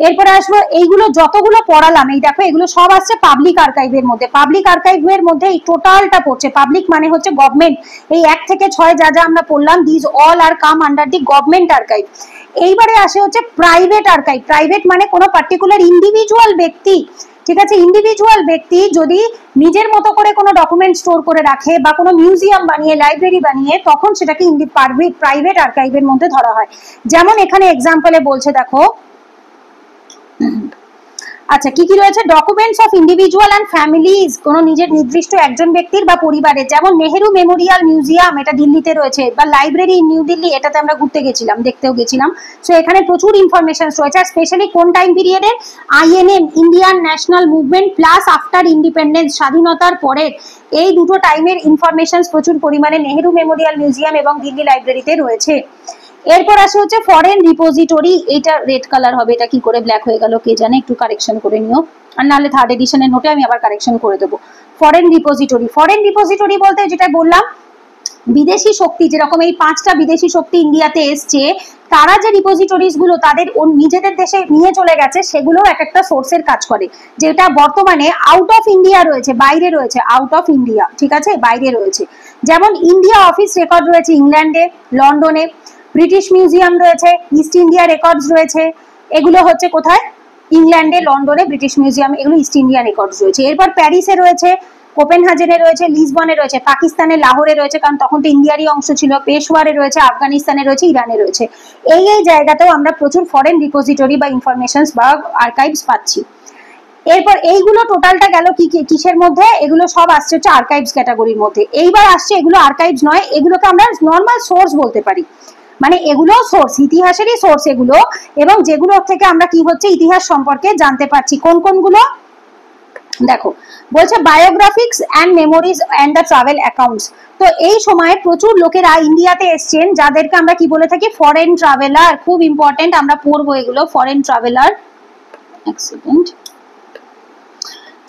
এরপরে আসবো এইগুলো যতগুলো পড়ালাম, এই দেখো এগুলো সব আসছে পাবলিক আর্কাইভের মধ্যে। পাবলিক আর্কাইভের মধ্যে এই টোটালটা পড়ছে, পাবলিক মানে হচ্ছে গভর্নমেন্ট, এই 1 থেকে 6 যা যা আমরা পড়লাম, this all are come under the government archive. এইবারে আসে হচ্ছে প্রাইভেট আর্কাইভ। প্রাইভেট মানে কোনো পার্টিকুলার ইন্ডিভিজুয়াল ব্যক্তি, ঠিক আছে, ইন্ডিভিজুয়াল ব্যক্তি যদি নিজের মতো করে কোনো ডকুমেন্ট স্টোর করে রাখে বা কোনো মিউজিয়াম বানিয়ে, লাইব্রেরি বানিয়ে, তখন সেটাকে প্রাইভেট আর্কাইভের মধ্যে ধরা হয়। যেমন এখানে এক্সাম্পলে বলছে দেখো, আচ্ছা কি কি রয়েছে, documents of individual and families, কোন নিজের নির্দিষ্ট একজন ব্যক্তির বা পরিবারের, যেমন নেহেরু মেমোরিয়াল মিউজিয়াম, এটা দিল্লিতে রয়েছে, বা লাইব্রেরি ইন নিউ দিল্লি, এটাতে আমরা ঘুরতে গেছিলাম, দেখতেও গেছিলাম। সো এখানে প্রচুর ইনফরমেশন রয়েছে, আর স্পেশালি কোন টাইম পিরিয়ডের, INM Indian national movement plus after independence, স্বাধীনতার পরের এই দুটো টাইমের ইনফরমেশন প্রচুর পরিমাণে নেহেরু মেমোরিয়াল মিউজিয়াম এবং দিল্লি লাইব্রেরিতে রয়েছে। এরপর আসে হচ্ছে ফরেন রিপোজিটরি, এটা রেড কালার হবে, এটা কি করে ব্ল্যাক হয়ে গেল কে জানে, একটু কারেকশন করে নিও, আর নাহলে 3rd এডিশনের নোটে আমি আবার কারেকশন করে দেবো। ফরেন রিপোজিটরি, ফরেন রিপোজিটরি বলতে যেটা বললাম, বিদেশি শক্তি, যেরকম এই 5টা বিদেশি শক্তি ইন্ডিয়াতে এসছে, তারা যে রিপোজিটরিজ গুলো তাদের নিজেদের দেশে নিয়ে চলে গেছে, সেগুলো এক একটা সোর্সের কাজ করে, যেটা বর্তমানে আউট অফ ইন্ডিয়া রয়েছে, বাইরে রয়েছে, আউট অফ ইন্ডিয়া, ঠিক আছে, বাইরে রয়েছে। যেমন ইন্ডিয়া অফিস রেকর্ড রয়েছে ইংল্যান্ডে, লন্ডনে, ব্রিটিশ মিউজিয়াম রয়েছে, ইস্ট ইন্ডিয়া রেকর্ডস রয়েছে, এগুলো হচ্ছে কোথায়, ইংল্যান্ডে, লন্ডনে, ব্রিটিশ মিউজিয়াম, এগুলো ইস্ট ইন্ডিয়া রেকর্ডস রয়েছে। এরপর প্যারিসে রয়েছে, কোপেনহেগেনে রয়েছে, লিসবনে রয়েছে, পাকিস্তানে লাহোরে রয়েছে, কারণ তখন তো ইন্ডিয়ারই অংশ ছিল, পেশওয়ারে রয়েছে, আফগানিস্তানে রয়েছে, ইরানে রয়েছে। এই জায়গাতেও আমরা প্রচুর ফরেন রিপোজিটরি বা ইনফরমেশনস বা আর্কাইভস পাচ্ছি। এরপর এইগুলো টোটালটা গেল কি কিসের মধ্যে, এগুলো সব আসছে হচ্ছে আর্কাইভস ক্যাটাগরির মধ্যে। এইবার আসছে এগুলো আর্কাইভস নয়, এগুলোকে আমরা নর্মাল সোর্স বলতে পারি, মানে এগুলো সোর্স, ইতিহাসেরই সোর্স এগুলো, এবং যেগুলো থেকে আমরা কি হচ্ছে ইতিহাস সম্পর্কে জানতে পারছি। কোন কোনগুলো দেখো, বলছে বায়োগ্রাফিক্স and memories and the travel accounts. তো এই সময় প্রচুর লোকেরা ইন্ডিয়াতে এসছেন, যাদেরকে আমরা কি বলে থাকি, ফরেন ট্রাভেলার। খুব ইম্পর্টেন্ট, আমরা পড়বো এগুলো, ফরেন ট্রাভেলার, এক্সিলেন্ট,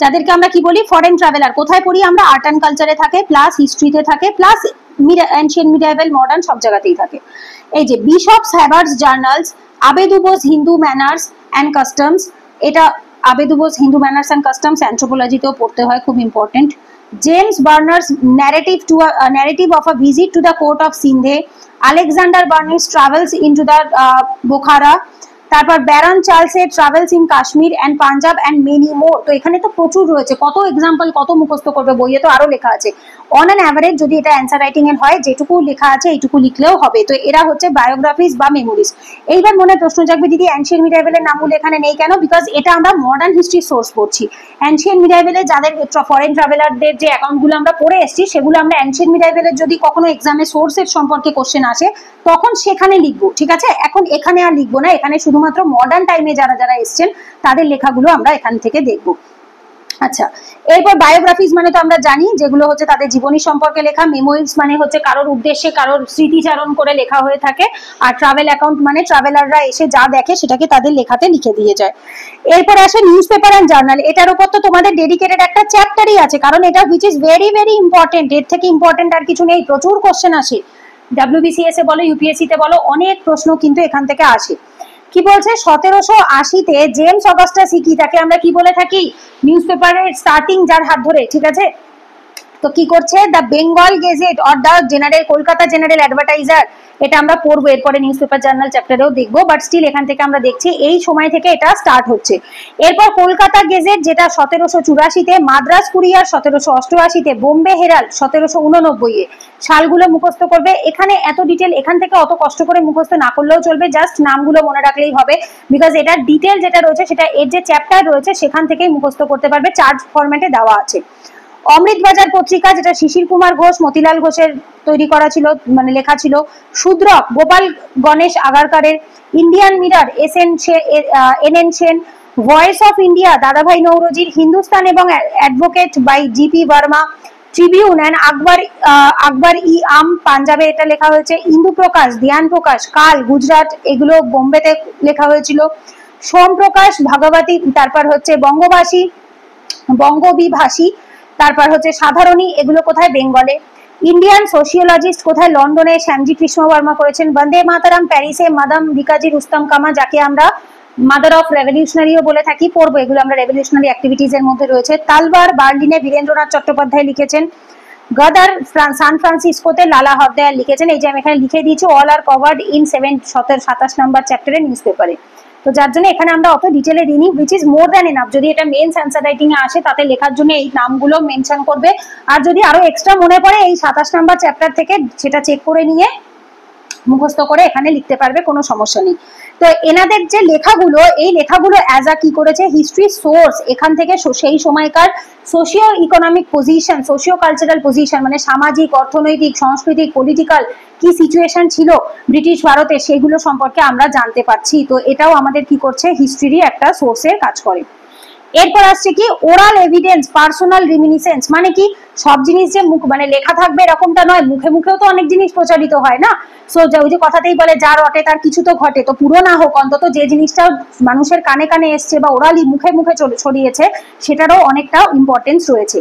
যাদেরকে আমরা কি বলি, ফরেন ট্রাভেলার। কোথায় পড়ি আমরা, আর্ট অ্যান্ড কালচারে থাকে, প্লাস হিস্ট্রিতে থাকে, প্লাস এনশিয়েন্ট মিডিয়েভাল মডার্ন সব জায়গাতেই থাকে। এই যে Bishop's Heber's journals, Abbe Dubois Hindu manners and customs, এটা Abbe Dubois Hindu manners and customs অ্যান্থ্রোপোলজিতেও পড়তে হয়, খুব important. James Burnes's narrative of a visit to the court of Sindhe, Alexander Burnes travels into the Bokhara, তারপর ব্যারন চার্লসের travels in Kashmir and Punjab and many more. তো এখানে তো প্রচুর রয়েছে, কত এক্সাম্পল, কত মুখস্থ করবে, বইয়ে তো আরো লেখা আছে। অন অ্যান অ্যাভারেজ যদি এটা অ্যান্সার রাইটিং এর হয়, যেটুকু লেখা আছে এইটুকু লিখলেও হবে। তো এরা হচ্ছে বায়োগ্রাফিস বা মেমোরিজ। এইবার মনে প্রশ্ন জাগবে, দিদি অ্যানশিয়েন্ট মিডাইভেলের নামগুলো এখানে নেই কেন? বিকজ এটা আমরা মডার্ন হিস্ট্রি সোর্স পড়ছি। অ্যানশিয়েন্ট মিডাইভেলে যাদের ফরেন ট্রাভেলারদের যে অ্যাকাউন্টগুলো আমরা পড়ে এসেছি, সেগুলো আমরা অ্যানশিয়েন্ট মিডাইভেলের যদি কখনো এক্সামে সোর্সের সম্পর্কে কোশ্চেন আসে তখন সেখানে লিখবো, ঠিক আছে? এখন এখানে আর লিখবো না, এখানে শুধুমাত্র মডার্ন টাইমে যারা যারা এসছেন তাদের লেখাগুলো আমরা এখান থেকে দেখবো। আচ্ছা, এরপর বায়োগ্রাফিজ মানে তো আমরা জানি, যেগুলো হচ্ছে তাদের জীবনী সম্পর্কে লেখা। মেমোরিজ মানে হচ্ছে কারোর উদ্দেশ্যে, কারোর স্মৃতিচারণ করে লেখা হয়ে থাকে। আর ট্রাভেল অ্যাকাউন্ট মানে ট্রাভেলাররা এসে যা দেখে সেটাকে তাদের লেখাতে লিখে দিয়ে যায়। এরপর আসে নিউজ পেপার অ্যান্ড জার্নাল। এটার উপর তো তোমাদের ডেডিকেটেড একটা চ্যাপ্টারই আছে, কারণ এটা which is very very important. এর থেকে ইম্পর্টেন্ট আর কিছু নেই, প্রচুর কোশ্চেন আসে। WBCS এ বলো, UPSC তে বলো, অনেক প্রশ্ন কিন্তু এখান থেকে আসে। কি বলছে, 1780-তে জেমস অগাস্টাস হিকি, তাকে আমরা কি বলে থাকি, নিউজ পেপারের স্টার্টিং যার হাত ধরে, ঠিক আছে? তো কি করছে, the Bengal gazette or the general, Kolkata general advertiser, এটা আমরা পড়বো এরপরে নিউজ পেপার জার্নাল চ্যাপ্টারেও দেখবো, বাট স্টিল এখান থেকে আমরা দেখছি এই সময় থেকে এটা স্টার্ট হচ্ছে। এরপর কলকাতা গেজেট যেটা 1784-তে, মাদ্রাস কুরিয়ার 1788-তে, বোম্বে হেরাল্ড 1789-এ। সালগুলো মুখস্থ করবে। এখানে এত ডিটেল, এখান থেকে অত কষ্ট করে মুখস্থ না করলেও চলবে, জাস্ট নামগুলো মনে রাখলেই হবে, বিকজ এটার ডিটেল যেটা রয়েছে সেটা এর যে চ্যাপ্টার রয়েছে সেখান থেকেই মুখস্থ করতে পারবে, চার্ট ফরম্যাটে দেওয়া আছে। অমৃতবাজার পত্রিকা, যেটা শিশির কুমার ঘোষ, মতিলাল ঘোষের তৈরি করা ছিল, মানে লেখা ছিল। শূদ্রক, গোপাল গণেশ আগারকারের। Indian Mirror, NN Sen. Voice of India, Dadabhai নৌরোজির। হিন্দুস্তান এবং advocate by GP Verma. Tribune and Akhbar i Aam, পাঞ্জাবে এটা লেখা হয়েছে। ইন্দু প্রকাশ, ধ্যান প্রকাশ, কাল, গুজরাট, এগুলো বোম্বেতে লেখা হয়েছিল। সোম প্রকাশ, ভাগবতী, তারপর হচ্ছে বঙ্গবাসী, বঙ্গবিভাষী, তারপর হচ্ছে সাধারণী, এগুলো কোথায়, বেঙ্গলে। ইন্ডিয়ান সোশিওলজিস্ট কোথায়, লন্ডনে, শ্যামজি কৃষ্ণ বর্মা করেছেন। বন্দে মাতারাম প্যারিসে, মাদাম বিকাজি রুস্তম কামা, যাকে আমরা মাদার অফ রেভলিউশনারিও বলে থাকি, পড়বো, এগুলো আমরা রেভলিউশনারি অ্যাক্টিভিটিজ এর মধ্যে রয়েছে। তালবার, বার্লিনে বীরেন্দ্রনাথ চট্টোপাধ্যায় লিখেছেন। গদার, সান ফ্রান্সিসকোতে লালা হরদয়াল লিখেছেন। এই যে আমি এখানে লিখে দিয়েছি, all are covered in 27 number চ্যাপ্টারে নিউজ পেপারে। তো যার জন্য এখানে আমরা অত ডিটেলে দিইনি, which is more than enough. যদি এটা মেইনস অ্যান্সার রাইটিং এ আসে তাতে লেখার জন্য এই নামগুলো মেনশন করবে, আর যদি আরো এক্সট্রা মনে পড়ে এই 27 নাম্বার চ্যাপ্টার থেকে সেটা চেক করে নিয়ে মুখস্থ করে এখানে লিখতে পারবে, কোনো সমস্যা নেই। তো এনাদের যে লেখাগুলো, এই লেখাগুলো অ্যাজ আ কি করেছে, হিস্ট্রি সোর্স, এখান থেকে সেই সময়কার socio economic position, socio cultural position, মানে সামাজিক, অর্থনৈতিক, সাংস্কৃতিক, পলিটিক্যাল কি সিচুয়েশন ছিল ব্রিটিশ ভারতে, সেগুলো সম্পর্কে আমরা জানতে পারছি। তো এটাও আমাদের কি করছে, হিস্ট্রিরই একটা সোর্সের কাজ করে। এরপর আসছে কি, ওরাল এভিডেন্স, পার্সোনাল রিমিনিসেন্স, মানে কি, সব জিনিস যে মুখ মানে লেখা থাকবে এরকমটা নয়, মুখে মুখেও তো অনেক জিনিস প্রচারিত হয় না। সো ওই যে কথাতেই বলে, যা রটে তার কিছু তো ঘটে। তো পুরো না হোক, অন্তত যে জিনিসটা মানুষের কানে কানে এসছে বা ওরালি মুখে মুখে ছড়িয়েছে, সেটারও অনেকটা ইম্পর্টেন্স রয়েছে।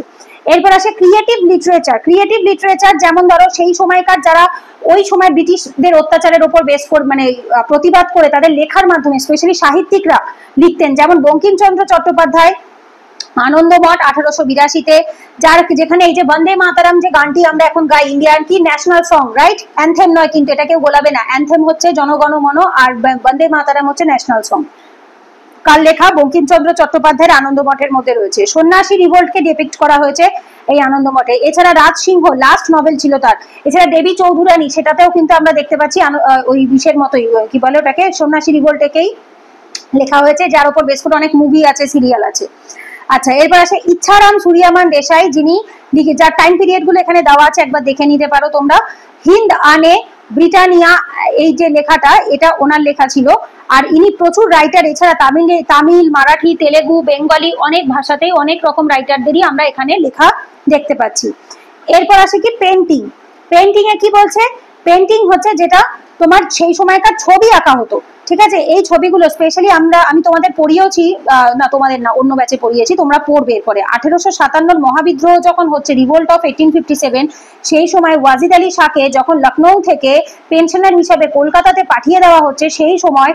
এরপর আসে ক্রিয়েটিভ লিটারেচার। ক্রিয়েটিভ লিটারেচার যেমন ধরো সেই সময়কার যারা ওই সময় ব্রিটিশদের অত্যাচারের উপর বেস করে, মানে প্রতিবাদ করে তাদের লেখার মাধ্যমে, স্পেশালি সাহিত্যিকরা লিখতেন, যেমন বঙ্কিমচন্দ্র চট্টোপাধ্যায়, আনন্দমঠ 1882-তে, যার যেখানে এই যে বন্দে মাতারাম যে গানটি আমরা এখন গাই, ইন্ডিয়ান কি ন্যাশনাল সং, রাইট? অ্যানথেম নয় কিন্তু, এটা কেউ গোলাবে না, অ্যানথেম হচ্ছে জনগণ মন আর বন্দে মাতারাম হচ্ছে ন্যাশনাল সং। কার লেখা? বঙ্কিমচন্দ্র চট্টোপাধ্যায়ের আনন্দমঠের মধ্যে রয়েছে। সন্ন্যাসী রিভোল্টকে ডিপিক্ট করা হয়েছে এই আনন্দমঠে। এছাড়া রাজ সিংহ, লাস্ট নভেল ছিল তার। এছাড়া দেবী চৌধুরানী, সেটাতেও কিন্তু আমরা দেখতে পাচ্ছি ওই বিষয়ের মতোই, কি বলে ওটাকে, সন্ন্যাসী রিভোল্টকেই লেখা হয়েছে, যার উপর বেশ করে অনেক মুভি আছে, সিরিয়াল আছে। আচ্ছা, এরপর আসে ইচ্ছারাম সুরিয়ামান দেশাই, যিনি যার টাইম পিরিয়ড গুলো এখানে দেওয়া আছে, একবার দেখে নিতে পারো তোমরা। হিন্দ আনে ব্রিটানিয়া, এই যে লেখাটা, এটা ওনার লেখা ছিল। আর ইনি প্রচুর রাইটার, এছাড়া তামিল, মারাঠি, তেলেগু, বেঙ্গলি, অনেক ভাষাতেই অনেক রকম রাইটারদেরই আমরা এখানে লেখা দেখতে পাচ্ছি। এরপর আসে কি, পেন্টিং। পেন্টিং এ কি বলছে, পেন্টিং হচ্ছে যেটা তোমার সেই সময়কার ছবি আঁকা হতো, ঠিক আছে? এই ছবিগুলো স্পেশালি আমি তোমাদের পড়িয়েছি, না তোমাদের না, অন্য ব্যাচে পড়িয়েছি, তোমরা পড়বে এরপরে। 1857 মহাবিদ্রোহ যখন হচ্ছে, রিভোল্ট অফ 1857, সেই সময় ওয়াজিদ আলী শাহকে যখন লখনৌ থেকে পেনশনার হিসাবে কলকাতাতে পাঠিয়ে দেওয়া হচ্ছে, সেই সময়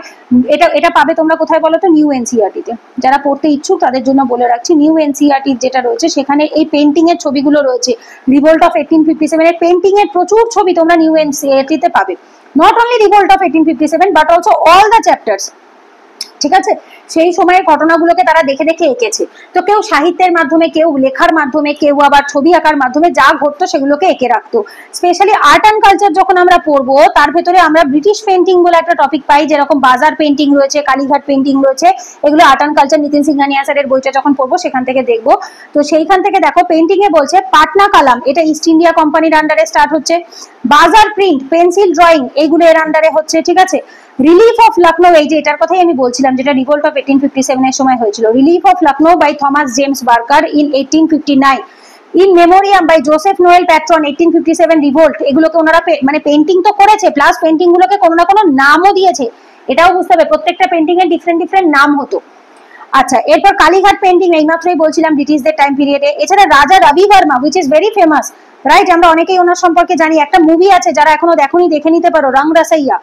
এটা পাবে তোমরা কোথায় বলো তো, নিউ এনসিইআরটি-তে। যারা পড়তে ইচ্ছুক তাদের জন্য বলে রাখছি, নিউ এনসিইআরটি যেটা রয়েছে সেখানে এই পেন্টিং এর ছবিগুলো রয়েছে। রিভোল্ট অফ 1857 এর পেন্টিং এর প্রচুর ছবি তোমরা নিউ এনসিইআরটি-তে পাবে। Not only revolt of 1857 but also all the chapters, ঠিক আছে, সেই সময়ের ঘটনাগুলোকে তারা দেখে দেখে এঁকেছে। তো কেউ সাহিত্যের মাধ্যমে, কেউ লেখার মাধ্যমে, কেউ আবার ছবি আঁকার মাধ্যমে যা ঘটতো সেগুলোকে এঁকে রাখতো। স্পেশালি আর্ট অ্যান্ড কালচার যখন আমরা পড়বো তার ভেতরে আমরা ব্রিটিশ পেন্টিং বলে একটা টপিক পাই, যেরকম বাজার পেন্টিং রয়েছে, কালীঘাট পেন্টিং রয়েছে, এগুলো art and culture Nitin Singhania স্যারের বইটা যখন পড়বো সেখান থেকে দেখবো। তো সেইখান থেকে দেখো পেন্টিং এ বলছে পাটনা কালাম, এটা ইস্ট ইন্ডিয়া কোম্পানির আন্ডারে স্টার্ট হচ্ছে। বাজার প্রিন্ট, পেন্সিল ড্রয়িং, এইগুলো এর আন্ডারে হচ্ছে। ঠিক আছে, রিলিফ অফ লখনৌ, এই যে এটার কথাই আমি বলছিলাম, যেটা রিভোল্ট অফ 1857 এর সময় হয়েছিল। Relief of Lucknow by Thomas James Barker in 1859, in memoriam by Joseph Noel Paton 1857 revolt. এগুলোকে ওনারা মানে পেন্টিং তো করেছে, প্লাস পেন্টিং গুলোকে কোনো না কোনো নামও দিয়েছে, এটাও বুঝতে হবে, প্রত্যেকটা পেন্টিং এর ডিফারেন্ট ডিফারেন্ট নাম হতো। আচ্ছা, এরপর কালীঘাট পেন্টিং, এইমাত্রই বলছিলাম ব্রিটিশদের টাইম পিরিয়ডে। এছাড়া Raja Ravi Varma, which is very famous, right, আমরা অনেকেই ওনার সম্পর্কে জানি। একটা মুভি আছে, যারা এখনো দেখোনি দেখে নিতে পারো, রং রাসাইয়া,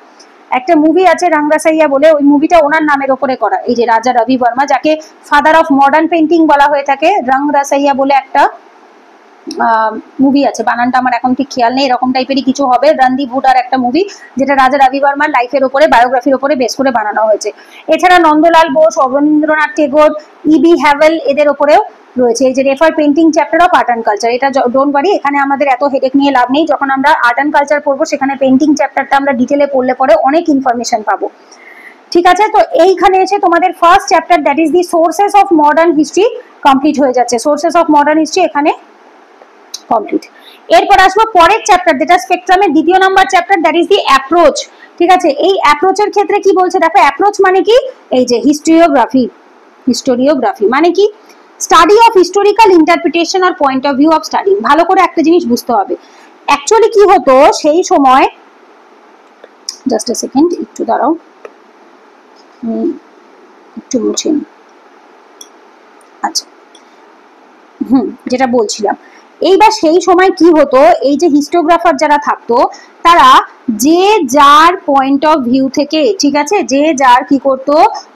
একটা মুভি আছে রং রাসাইয়া বলে, ওই মুভিটা ওনার নামের ওপরে করা। এই যে রাজা রবি বর্মা, যাকে ফাদার অফ মডার্ন পেন্টিং বলা হয়ে থাকে, রং রাসাইয়া বলে একটা মুভি আছে, বানানটা আমার এখন ঠিক খেয়াল নেই, এরকম টাইপেরই কিছু হবে, রণদীপ হুডার একটা মুভি, যেটা রাজা রবি বর্মার লাইফের উপরে, বায়োগ্রাফির উপরে বেস করে বানানো হয়েছে। এছাড়া নন্দলাল বোস, রবীন্দ্রনাথ টেগোর, ইবি হ্যাভেল, এদের উপরেও রয়েছে। এই যে refer painting chapter of art and culture, এটা ডোন্ট ওয়ারি, এখানে আমাদের এত হেডেক নিয়ে লাভ নেই, যখন আমরা আর্ট অ্যান্ড কালচার পড়বো সেখানে পেন্টিং চ্যাপ্টারটা আমরা ডিটেলে পড়লে পরে অনেক ইনফরমেশন পাবো। ঠিক আছে, তো এইখানে এসে তোমাদের first chapter, that is the sources of modern history, complete হয়ে যাচ্ছে। সোর্সেস অফ মডার্ন হিস্ট্রি এখানে কমপ্লিট। এরপর আসবো পরের চ্যাপ্টার, যেটা স্পেকট্রামের দ্বিতীয় number chapter, that is the approach. ঠিক আছে, এই অ্যাপ্রোচের ক্ষেত্রে কি বলছে দেখো, অ্যাপ্রোচ মানে কি, এই যে হিস্টোরিওগ্রাফি, হিস্টোরিওগ্রাফি মানে কি, স্টাডি অফ হিস্টোরিক্যাল ইন্টারপ্রিটেশন আর point of view of study. ভালো করে একটা জিনিস বুঝতে হবে, অ্যাকচুয়ালি কি হতো সেই সময়, জাস্ট এ সেকেন্ড, একটু দাঁড়াও, একটু মুছে নিই। আচ্ছা, যেটা বলছিলাম, এইবার সেই সময় কি হতো, এই যে হিস্টোগ্রাফার যারা থাকতো তারা যে যার পয়েন্ট অফ ভিউ থেকে, ঠিক আছে, যে যার কি করতো,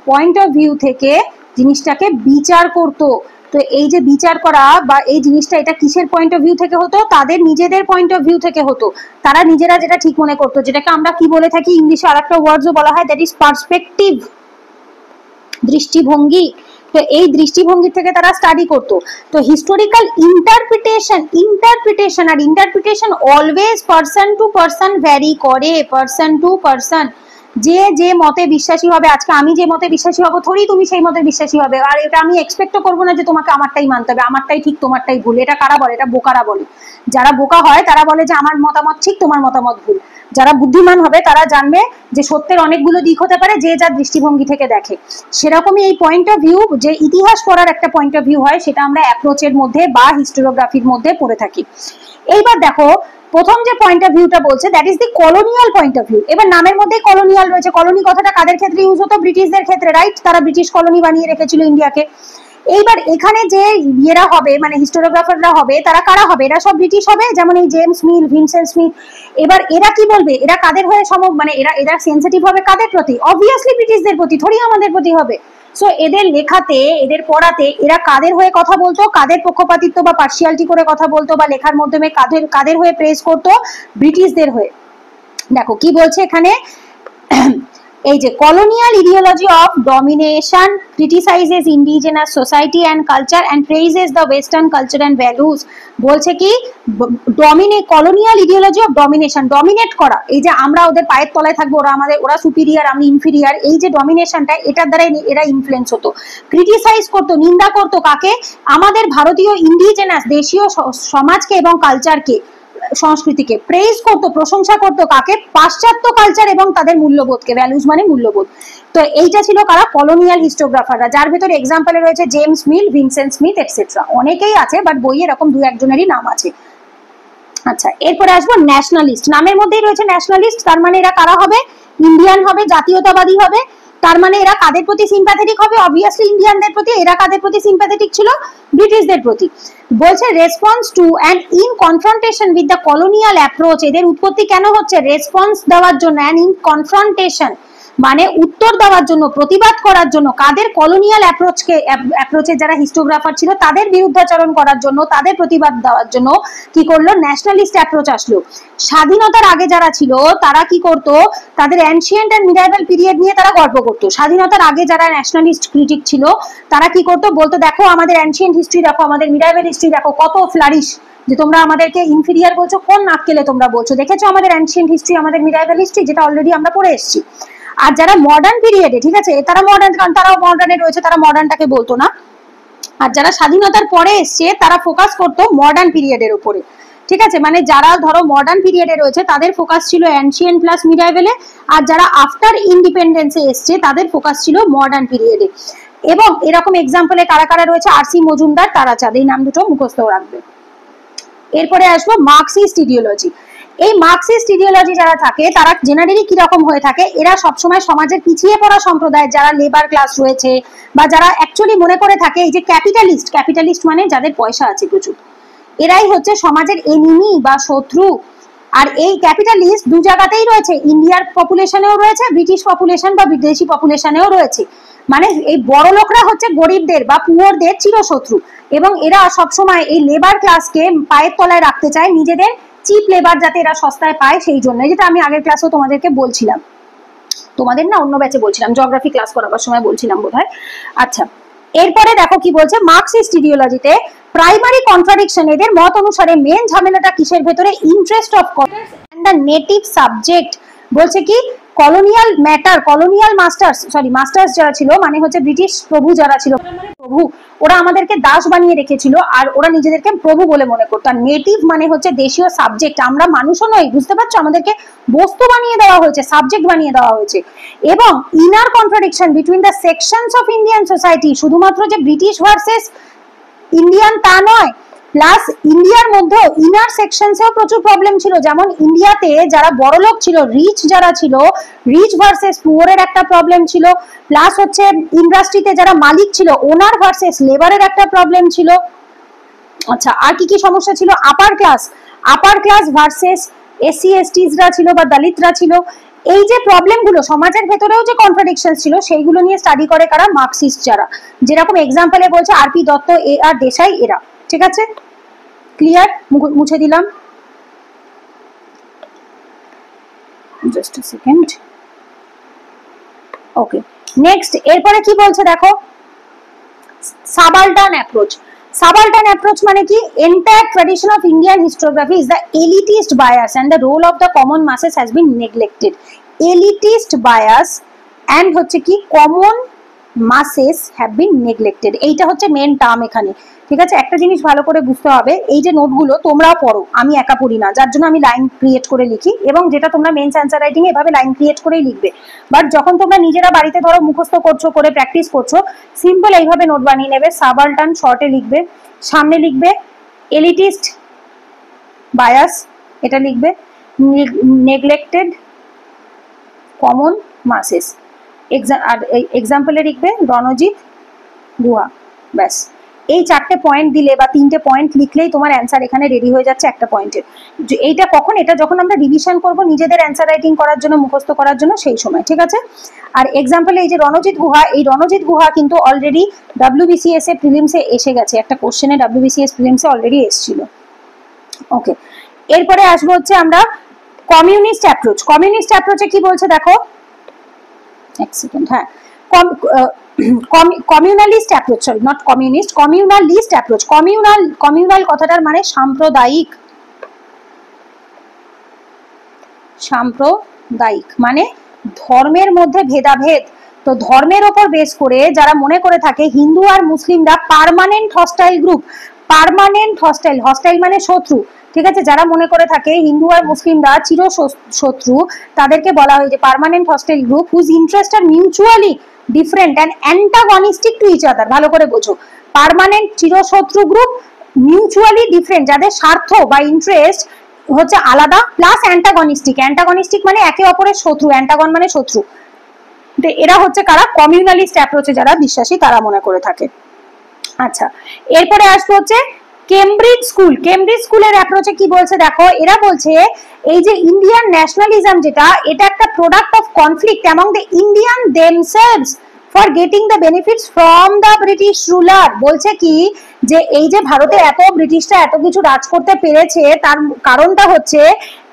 পয়েন্ট অফ ভিউ থেকে জিনিসটাকে বিচার করতো। তো এই যে বিচার করা বা এই জিনিসটা, এটা কিসের পয়েন্ট অফ ভিউ থেকে হতো, তাদের নিজেদের পয়েন্ট অফ ভিউ থেকে হতো। তারা নিজেরা যেটা ঠিক মনে করতো, যেটাকে আমরা কি বলে থাকি ইংলিশে আরেকটা ওয়ার্ডসও বলা হয়, দ্যাট ইজ পার্সপেক্টিভ, দৃষ্টিভঙ্গি। তো এই দৃষ্টিভঙ্গি থেকে তারা স্টাডি করতো। তো হিস্টোরিক্যাল ইন্টারপ্রিটেশন আর interpretation always person to person vary করে, পারসন টু পারসন। যে যে মতে বিশ্বাসী হবে, আজকে আমি যে মতে বিশ্বাসী হবো থোড়ি তুমি সেই মতে বিশ্বাসী হবে, আর এটা আমি এক্সপেক্টও করবো না যে তোমাকে আমারটাই মানতে হবে, আমারটাই ঠিক তোমারটাই ভুল। এটা কারা বলে? এটা বোকারা বলে। যারা বোকা হয় তারা বলে যে আমার মতামত ঠিক, তোমার মতামত ভুল। যারা বুদ্ধিমান হবে তারা জানবে যে সত্যের অনেকগুলো দিক হতে পারে, যে যার দৃষ্টিভঙ্গি থেকে দেখে। সেরকমই এই পয়েন্ট অফ ভিউ, যে ইতিহাস পড়ার একটা পয়েন্ট অফ ভিউ হয়, সেটা আমরা অ্যাপ্রোচের মধ্যে বা হিস্টোরিওগ্রাফির মধ্যে পড়ে থাকি। এইবার দেখো, প্রথম যে পয়েন্ট অফ ভিউটা বলছে, that is the colonial point of view. এবার নামের মধ্যে কলোনিয়াল রয়েছে, কলোনি কথাটা কাদের ক্ষেত্রে ইউজ হতো, ব্রিটিশদের ক্ষেত্রে, রাইট, তারা ব্রিটিশ কলোনি বানিয়ে রেখেছিল ইন্ডিয়াকে। এইবার এখানে যে ইয়েরা হবে, মানে হিস্টোরিওগ্রাফাররা হবে, তারা কারা হবে, এরা সব ব্রিটিশ হবে, যেমন এই জেমস মিল, ভিনসেন্ট স্মিথ। এবার এরা কি বলবে, এরা কাদের হয়ে মানে এরা সেন্সিটিভ হবে কাদের প্রতি, অবভিয়াসলি ব্রিটিশদের প্রতি, থোড়ি আমাদের প্রতি হবে। সো এদের লেখাতে, এদের পড়াতে এরা কাদের হয়ে কথা বলতো, কাদের পক্ষপাতিত্ব বা পার্সিয়ালিটি করে কথা বলতো, বা লেখার মাধ্যমে কাদের হয়ে প্রেস করতো, ব্রিটিশদের হয়ে। দেখো কি বলছে এখানে, এই যে colonial ideology of domination criticises indigenous society and culture and praises the western culture and values. বলছে কি, colonial ideology of domination, dominate করা, এই যে আমরা ওদের পায়ের তলায় থাকবো, ওরা সুপিরিয়ার, আমি ইনফিরিয়ার, এই যে ডমিনেশনটা, এটার দ্বারা এরা ইনফ্লুয়েন্স হতো। ক্রিটিসাইজ করতো, নিন্দা করতো কাকে, আমাদের ভারতীয় ইন্ডিজেনাস দেশীয় সমাজকে এবং কালচারকে, সংস্কৃতিকে। প্রেইজ করতো, প্রশংসা করতো কাকে, পাশ্চাত্য কালচার এবং তাদের মূল্যবোধকে, ভ্যালুজ মানে মূল্যবোধ। তো এইটা ছিল কারা, কলোনিয়াল হিস্টোগ্রাফাররা, যার ভেতরে এক্সাম্পলে রয়েছে James Mill, Vincent Smith etcetera. অনেকেই আছে, বাট বইয়ে এরকম দু একজনেরই নাম আছে। আচ্ছা, এরপরে আসবো ন্যাশনালিস্ট। নামের মধ্যেই রয়েছে ন্যাশনালিস্ট, তার মানে এরা কারা হবে, ইন্ডিয়ান হবে, জাতীয়তাবাদী হবে। তার মানে এরা কাদের প্রতি সিম্প্যাথেটিক হবে, অবভিয়াসলি ইন্ডিয়ানদের প্রতি। এরা কাদের প্রতি সিম্প্যাথেটিক ছিল, ব্রিটিশদের প্রতি। বলছে response to and in confrontation with the colonial approach. এদের উৎপত্তি কেন হচ্ছে, রেসপন্স দেওয়ার জন্য, অ্যান্ড ইন কনফ্রন্টেশন মানে উত্তর দেওয়ার জন্য, প্রতিবাদ করার জন্য, কাদের কলোনিয়াল অ্যাপ্রোচে যারা হিস্টোগ্রাফার ছিল তাদের বিরুদ্ধাচরণ করার জন্য, তাদের প্রতিবাদ দেওয়ার জন্য কি করলো, ন্যাশনালিস্ট অ্যাপ্রোচ আসলো। স্বাধীনতার আগে যারা ছিল তারা কি করতো, তাদের অ্যানশিয়েন্ট এন্ড মিডাইভাল পিরিয়ড নিয়ে তারা গল্প করতো। স্বাধীনতার আগে যারা ন্যাশনালিস্ট ক্রিটিক ছিল তারা কি করতো, বলতো দেখো আমাদের অ্যানশিয়েন্ট হিস্ট্রি দেখো, আমাদের মিডাইভাল হিস্ট্রি দেখো, কত ফ্লারিশ, যে তোমরা আমাদেরকে ইনফিরিয়ার বলছো, কোন নাক্কেলে তোমরা বলছো, দেখেছো আমাদের অ্যানশিয়েন্ট হিস্ট্রি, আমাদের মিডাইভাল হিস্ট্রি, যেটা অলরেডি আমরা পড়ে এসেছি। আর যারা মডার্ন পিরিয়ডে, ঠিক আছে, তারা মডার্ন, কারণ তারাও মডার্নে রয়েছে, তারা মডার্নটাকে বলতো না। আর যারা স্বাধীনতার পরে এসছে তারা ফোকাস করতো মডার্ন পিরিয়ডের উপরে, ঠিক আছে, মানে যারা ধরো মডার্ন পিরিয়ডে রয়েছে তাদের ফোকাস ছিল অ্যানশিয়েন্ট প্লাস মিডাইভেলে, আর যারা আফটার ইন্ডিপেন্ডেন্সে এসছে তাদের ফোকাস ছিল মডার্ন পিরিয়ডে। এবং এরকম এক্সাম্পলে কারা কারা রয়েছে, আর.সি. মজুমদার, তারাচাঁদ, এই নাম দুটো মুখস্থ রাখবে। এরপরে আসবো মার্কসিস্ট ইডিওলজি। এই মার্কসিস্ট ইডিওলজি যারা থাকে তারা জেনারেলি কিরকম হয়ে থাকে, এরা সবসময় সমাজের পিছিয়ে পড়া সম্প্রদায়, যারা লেবার ক্লাস রয়েছে বা যারা অ্যাকচুয়ালি মনে করে থাকে এই যে ক্যাপিটালিস্ট মানে যাদের পয়সা আছে প্রচুর, এরাই হচ্ছে সমাজের এনিমি বা শত্রু। আর এই ক্যাপিটালিস্ট দু জায়গাতেই রয়েছে, ইন্ডিয়ার পপুলেশনেও রয়েছে, ব্রিটিশ পপুলেশন বা বিদেশি পপুলেশনেও রয়েছে। মানে এই বড় লোকরা হচ্ছে গরিবদের বা পুয়ারদের চিরশত্রু, এবং এরা সবসময় এই লেবার ক্লাসকে পায়ের তলায় রাখতে চায়, নিজেদের চিপ লেবার যাতে এরা সস্তায় পায় সেই জন্য, যেটা আমি আগের ক্লাসেও তোমাদেরকে বলছিলাম, তোমাদের না অন্য ব্যাচে বলছিলাম, জিওগ্রাফি ক্লাস করাবার সময় বলছিলাম বোধহয়। আচ্ছা, এরপরে দেখো কি বলছে, মার্কসিস্ট ইডিওলজিতে প্রাইমারি কন্ট্রাডিকশন, এদের মত অনুসারে মেন ঝামেলাটা কিসের ভেতরে, interest of and the native subject. বলছে কি কলোনিয়াল ম্যাটার, কলোনিয়াল মাস্টার্স যারা ছিল, মানে হচ্ছে ব্রিটিশ প্রভু যারা ছিল, প্রভু, ওরা আমাদেরকে দাস বানিয়ে রেখেছিল আর ওরা নিজেদেরকে প্রভু বলে মনে করতো। আর নেটিভ মানে হচ্ছে দেশীয় সাবজেক্ট, আমরা মানুষও নই, বুঝতে পারছো, আমাদেরকে বস্তু বানিয়ে দেওয়া হয়েছে, সাবজেক্ট বানিয়ে দেওয়া হয়েছে। এবং inner contradiction between the sections of Indian society, শুধুমাত্র যে ব্রিটিশ ভার্সেস ইন্ডিয়ান তা নয়, প্লাস ইন্ডিয়ার মধ্যেও ইনার সেকশনসেও প্রচুর প্রবলেম ছিল। যেমন ইন্ডিয়াতে যারা বড়লোক ছিল, রিচ যারা ছিল, রিচ ভার্সেস পুয়ারের একটা প্রবলেম ছিল, প্লাস হচ্ছে ইন্ডাস্ট্রিতে যারা মালিক ছিল, ওনার ভার্সেস লেবারের একটা প্রবলেম ছিল। আচ্ছা, আর কি কি সমস্যা ছিল, আপার ক্লাস ভার্সেস এসসি এসটিসরা ছিল বা দলিতরা ছিল। এই যে প্রবলেমগুলো, সমাজের ভেতরেও যে কন্ট্রাডিকশন ছিল, সেইগুলো নিয়ে স্টাডি করে কারা, মার্কসিস্ট যারা, যেরকম এক্সাম্পলে বলছে আর.পি. দত্ত, এ.আর. দেশাই, এরা। ঠিক আছে, ক্লিয়ার, মুছে দিলাম, জাস্ট আ সেকেন্ড। ওকে, নেক্সট এরপরে কি বলছে দেখো, সাবালটার্ন অ্যাপ্রোচ। Subaltern approach মানে কি, entire tradition of Indian historiography is the elitist bias and the role of the common masses has been neglected. Elitist bias and হচ্ছে কি common masses have been neglected, এইটা হচ্ছে মেন টার্ম এখানে। ঠিক আছে, একটা জিনিস ভালো করে বুঝতে হবে, এই যে নোটগুলো তোমরাও পড়ো, আমি একা পড়ি না, যার জন্য আমি লাইন ক্রিয়েট করে লিখি, এবং যেটা তোমরা মেন্স অ্যান্সার রাইটিং এভাবে লাইন ক্রিয়েট করেই লিখবে। বাট যখন তোমরা নিজেরা বাড়িতে ধরো মুখস্থ করছো, করে প্র্যাকটিস করছো, সিম্পল এইভাবে নোট বানিয়ে নেবে। সাবালটার্ন শর্টে লিখবে, সামনে লিখবে এলিটিস্ট বায়াস, এটা লিখবে নেগলেক্টেড কমন মাসেস, আর এক্সাম্পলে লিখবে রণজিৎ গুহা। ব্যাস, এই চারটে পয়েন্ট দিলে বা তিনটে পয়েন্ট লিখলেই তোমার অ্যান্সার এখানে রেডি হয়ে যাচ্ছে একটা পয়েন্টের। এইটা কখন, এটা যখন আমরা রিভিশন করব নিজেদের অ্যান্সার রাইটিং করার জন্য, মুখস্থ করার জন্য, সেই সময়। ঠিক আছে, আর এক্সাম্পলে এই যে রণজিৎ গুহা, এই রণজিৎ গুহা কিন্তু অলরেডি WBCS এ প্রিলিমসে এসে গেছে, একটা কোশ্চেনে WBCS প্রিলিমসে অলরেডি এসেছিল। ওকে, এরপরে আসবো হচ্ছে আমরা কমিউনিস্ট অ্যাপ্রোচ। কমিউনিস্ট অ্যাপ্রোচে কি বলছে দেখো, এক সেকেন্ড, হ্যাঁ, communalist approach, sorry not communist, communalist approach. Communal কথাটার মানে সাম্প্রদায়িক, মানে ধর্মের মধ্যে ভেদাভেদ। তো ধর্মের ওপর বেস করে যারা মনে করে থাকে হিন্দু আর মুসলিমরা permanent hostile group, permanent hostile মানে শত্রু। ঠিক আছে, যারা মনে করে থাকে হিন্দু আর মুসলিমরা চির শত্রু, তাদেরকে বলা হয় যে permanent hostile group whose interest are mutually different and antagonistic to each other. ভালো করে বোঝো, পার্মানেন্ট চিরশত্রু গ্রুপ, মিউচুয়ালি ডিফারেন্ট, যাদের স্বার্থ বা ইন্টারেস্ট হচ্ছে আলাদা, প্লাস অ্যান্টাগনিস্টিক মানে একে অপরের শত্রু, অ্যান্টাগন মানে শত্রু। এরা হচ্ছে কারা, কমিউনালিস্ট অ্যাপ্রোচে যারা বিশ্বাসী, তারা মনে করে থাকে। আচ্ছা, এরপরে আসবো হচ্ছে কেমব্রিজ স্কুলের অ্যাপ্রোচে কি বলছে দেখো, এরা বলছে এই যে ইন্ডিয়ান ন্যাশনালিজম যেটা, এটা একটা product of conflict among the Indian themselves for getting the benefits from the British ruler. বলছে কি যে এই যে ভারতে এত ব্রিটিশরা এত কিছু রাজ করতে পেরেছে, তার কারণটা হচ্ছে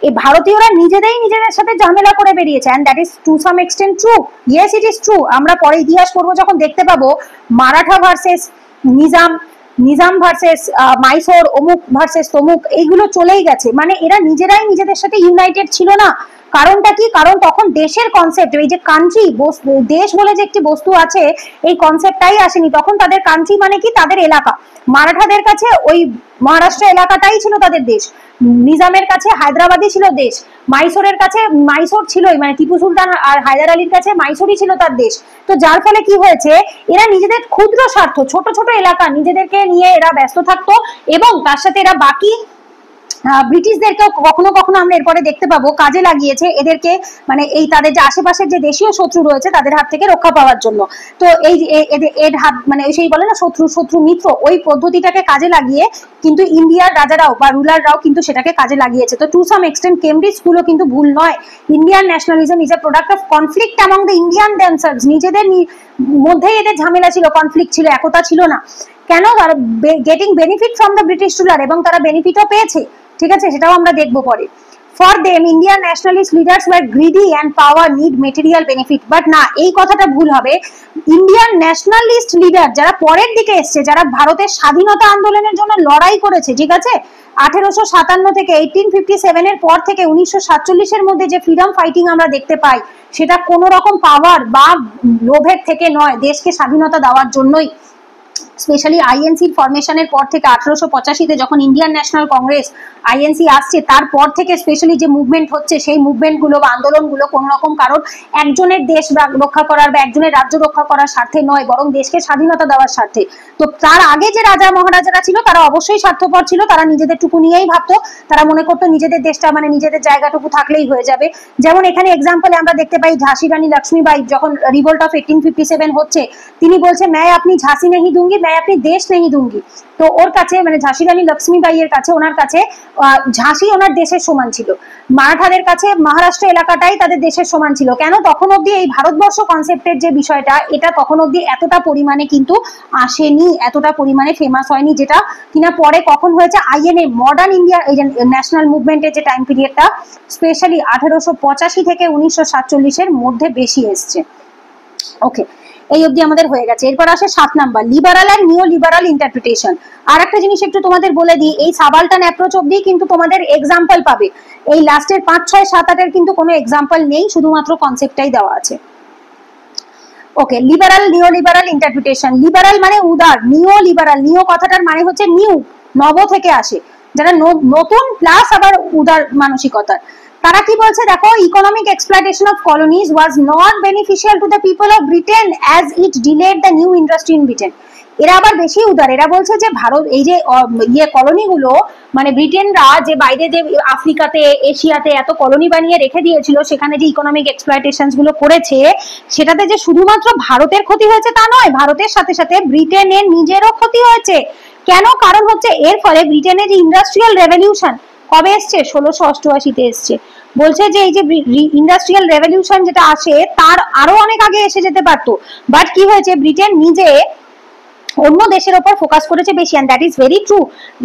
এই ভারতীয়রা নিজেদের সাথে ঝামেলা করে বেরিয়েছে, and that is to some extent true. Yes, it is true. আমরা পরে ইতিহাস পড়বো যখন দেখতে পাবো মারাঠা ভার্সেস নিজাম ভার্সেস মাইসোর, অমুক ভার্সেস তমুক, এইগুলো চলেই গেছে। মানে এরা নিজেরাই নিজেদের সাথে ইউনাইটেড ছিল না। কারণটা কি? কারণ তখন দেশের কনসেপ্ট, এই যে কান্ট্রি, দেশ বলে যে একটি বস্তু আছে, এই কনসেপ্টটাই আসেনি তখন। তাদের কান্ট্রি মানে কি? তাদের এলাকা। মারাঠাদের কাছে ওই মহারাষ্ট্র এলাকাটাই ছিল তাদের দেশ, নিজামের কাছে হায়দ্রাবাদই ছিল দেশ, মাইসোরের কাছে মাইসোর ছিলই, মানে টিপু সুলতান আর হায়দার আলীর কাছে মাইসোরই ছিল তার দেশ। তো যার ফলে কি হয়েছে, এরা নিজেদের ক্ষুদ্র স্বার্থ, ছোট ছোট এলাকা নিজেদেরকে নিয়ে এরা ব্যস্ত থাকতো, এবং তার সাথে এরা বাকি ব্রিটিশদেরকেও কখনো কখনো আমরা এরপরে দেখতে পাবো কাজে লাগিয়েছে এদেরকে, মানে এই তাদের যে আশেপাশের যে দেশীয় শত্রু রয়েছে তাদের হাত থেকে রক্ষা পাওয়ার জন্য। তো এই এর হাত, মানে সেই বলে না শত্রু মিত্র, ওই পদ্ধতিটাকে কাজে লাগিয়ে কিন্তু ইন্ডিয়ার রাজারাও বা রুলাররাও কিন্তু সেটাকে কাজে লাগিয়েছে। তো টু সাম এক্সটেন্ট কেমব্রিজ স্কুলও কিন্তু ভুল নয়। Indian nationalism is a product of conflict among the Indian themselves. নিজেদের মধ্যেই এদের ঝামেলা ছিল, কনফ্লিক্ট ছিল, একতা ছিল না। কেন? তারা getting benefit from the British ruler, এবং তারা বেনিফিটও পেয়েছে। ঠিক আছে, সেটাও আমরা দেখবো পরে। For them Indian nationalist leaders were greedy and power need material benefit. But না, এই কথাটা ভুল হবে। ইন্ডিয়ান ন্যাশনালিস্ট লিডার যারা পরের দিকে এসছে, যারা ভারতের স্বাধীনতা আন্দোলনের জন্য লড়াই করেছে, ঠিক আছে, 1857 থেকে 1857 এর পর থেকে 1947 এর মধ্যে যে ফ্রিডম ফাইটিং আমরা দেখতে পাই, সেটা কোনো রকম পাওয়ার বা লোভের থেকে নয়, দেশকে স্বাধীনতা দেওয়ার জন্যই। স্পেশালি আইএনসির ফরমেশনের পর থেকে 1885-তে যখন ইন্ডিয়ান ন্যাশনাল কংগ্রেস আইএনসি আসছে, তারপর থেকে স্পেশালি যে মুভমেন্ট হচ্ছে, সেই মুভমেন্টগুলো বা আন্দোলনগুলো কোনো রকম কারণ একজনের দেশ রক্ষা করার বা একজনের রাজ্য রক্ষা করার স্বার্থে নয়, বরং দেশকে স্বাধীনতা দেওয়ার স্বার্থে। তো তার আগে যে রাজা মহারাজারা ছিল তারা অবশ্যই স্বার্থপর ছিল, তারা নিজেদের টুকু নিয়েই ভাবতো, তারা মনে করতো নিজেদের দেশটা মানে নিজেদের জায়গাটুকু থাকলেই হয়ে যাবে। যেমন এখানে এক্সাম্পলে আমরা দেখতে পাই ঝাঁসি রানী লক্ষ্মীবাই যখন রিভোল্ট অফ 1857 হচ্ছে, তিনি বলছে मैं अपनी झांसी नहीं दूंगी, मैं अपनी देश नहीं दूंगी। তো ওর কাছে মানে ঝাঁসি রানী লক্ষ্মীবাই এর কাছে, ওনার কাছে ঝাঁসি ওনার দেশের সমান ছিল, মারাঠাদের কাছে মহারাষ্ট্র এলাকাটাই তাদের দেশের সমান ছিল। কেন? তখন অব্দি এই ভারতবর্ষ কনসেপ্টের যে বিষয়টা, এটা তখন অব্দি এতটা পরিমাণে কিন্তু আসেনি, এতটা পরিমাণে ফেমাস হয়নি, যেটা কিনা পরে কখন হয়েছে, আইএনএ মডার্ন ইন্ডিয়া এই যে ন্যাশনাল মুভমেন্টের যে টাইম পিরিয়ডটা, স্পেশালি 1885 থেকে 1947 এর মধ্যে বেশি এসছে। ওকে, এই অবধি আমাদের হয়ে গেছে। এরপর আসে 7 নাম্বার, লিবারাল এন্ড নিও লিবারাল ইন্টারপ্রিটেশন। আর একটা জিনিস একটু তোমাদের বলে দিই, এই সাবালটান অ্যাপ্রোচ অবধি কিন্তু তোমাদের এক্সাম্পল পাবে, এই লাস্টের 5, 6, 7, 8 এর কিন্তু কোনো এক্সাম্পল নেই, শুধুমাত্র কনসেপ্টটাই দেওয়া আছে। ওকে, লিবারাল নিও লিবারাল ইন্টারপ্রিটেশন। লিবারাল মানে উদার, নিও লিবারাল, নিও কথাটার মানে হচ্ছে নিউ, নব থেকে আসে, যারা নতুন প্লাস আবার উদার মানসিকতার। তারা কি বলছে দেখো, economic exploitation of colonies was not beneficial to the people of Britain as it delayed the new industry in Britain. এরা আবার বেশি উদার, এরা বলছে যে ভারত এই যে কলোনিগুলো, মানে ব্রিটেনরা যে বাইরে যে আফ্রিকাতে এশিয়াতে এত কলোনি বানিয়ে রেখে দিয়েছিল, সেখানে যে ইকোনমিক এক্সপ্লয়টেশন গুলো করেছে, সেটাতে যে শুধুমাত্র ভারতের ক্ষতি হয়েছে তা নয়, ভারতের সাথে সাথে ব্রিটেনের নিজেরও ক্ষতি হয়েছে। কেন? কারণ হচ্ছে এর ফলে ব্রিটেনের যে ইন্ডাস্ট্রিয়াল রেভলিউশন কবে এসছে, 1688-তে এসছে। বলছে যে এই যে ইন্ডাস্ট্রিয়াল রেভলিউশন যেটা আসে, তার আরো অনেক আগে এসে যেতে পারতো, বাট কি হয়েছে, ব্রিটেন নিজে অন্য দেশের উপর ফোকাস করেছে বেশি, and that is very true.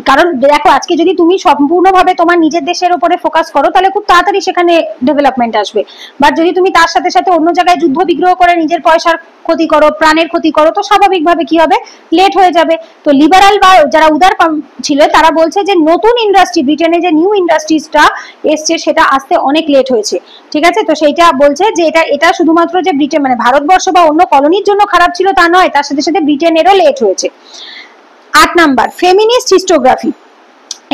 কারণ দেখো, আজকে যদি তুমি সম্পূর্ণভাবে তোমার নিজের দেশের উপরে ফোকাস করো, তাহলে খুব তাড়াতাড়ি সেখানে ডেভেলপমেন্ট আসবে। বাট যদি তুমি তার সাথে সাথে অন্য জায়গায় যুদ্ধ বিগ্রহ করে নিজের পয়সার ক্ষতি করো, প্রাণের ক্ষতি করো, তো স্বাভাবিকভাবে কি হবে, লেট হয়ে যাবে। তো লিবারাল বা যারা উদার ছিল, তারা বলছে যে নতুন ইন্ডাস্ট্রি, ব্রিটেনে যে নিউ ইন্ডাস্ট্রিজটা এসছে, সেটা আসতে অনেক লেট হয়েছে। ঠিক আছে, তো সেইটা বলছে যে এটা শুধুমাত্র যে ব্রিটেন মানে ভারতবর্ষ বা অন্য কলোনির জন্য খারাপ ছিল তা নয়, তার সাথে সাথে ব্রিটেনেরও লেট হয়েছে। 8 নাম্বার, ফেমিনিস্ট হিস্টোগ্রাফি।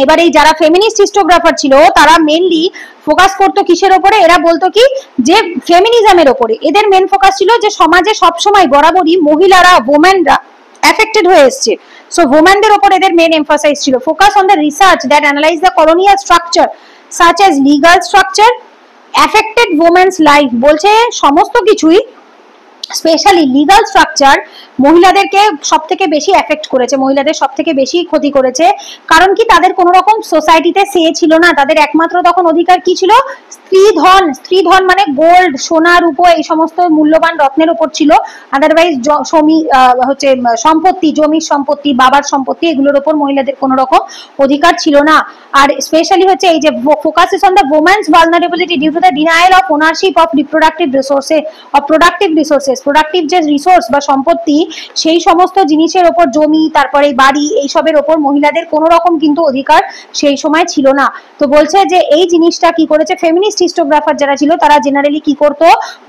এবার এই যারা ফেমিনিস্ট হিস্টোগ্রাফার ছিল, তারা মেইনলি ফোকাস করতো কিসের ওপরে, এরা বলতো কি যে ফেমিনিজমের ওপরে। এদের মেন ফোকাস ছিল যে সমাজে সবসময় বরাবরই মহিলারা, ওমেনরা এফেক্টেড হয়ে এসছে, সো ওমেনদের ওপর এদের মেন এমফাসাইজ ছিল। Focus on the research that analyse the colonial structure such as legal structure affected women's life. বলছে সমস্ত কিছুই, স্পেশালি লিগাল স্ট্রাকচার মহিলাদেরকে সব থেকে বেশি এফেক্ট করেছে, মহিলাদের সব থেকে বেশি ক্ষতি করেছে। কারণ কি, তাদের কোনো রকম সোসাইটিতে সে ছিল না, তাদের একমাত্র তখন অধিকার কি ছিল, স্ত্রীধন। স্ত্রীধন মানে গোল্ড, সোনা, রূপো, এই সমস্ত মূল্যবান রত্নের উপর ছিল। আদারওয়াইজ হচ্ছে সম্পত্তি, জমির সম্পত্তি, বাবার সম্পত্তি, এগুলোর উপর মহিলাদের কোনো রকম অধিকার ছিল না। আর স্পেশালি হচ্ছে এই যে focuses on the women's vulnerability due to the denial of ownership of reproductive resources, of productive resources, productive যে রিসোর্স বা সম্পত্তি, সেই সমস্ত জিনিসের ওপর, জমি, তারপরে বাড়ি, এইসবের ওপর মহিলাদের কোনো রকম কিন্তু অধিকার সেই সময় ছিল না। তো বলছে যে এই জিনিসটা কি করেছে, ফেমিনিস্ট হিস্টোগ্রাফার যারা ছিল তারা জেনারেলি কি করতো,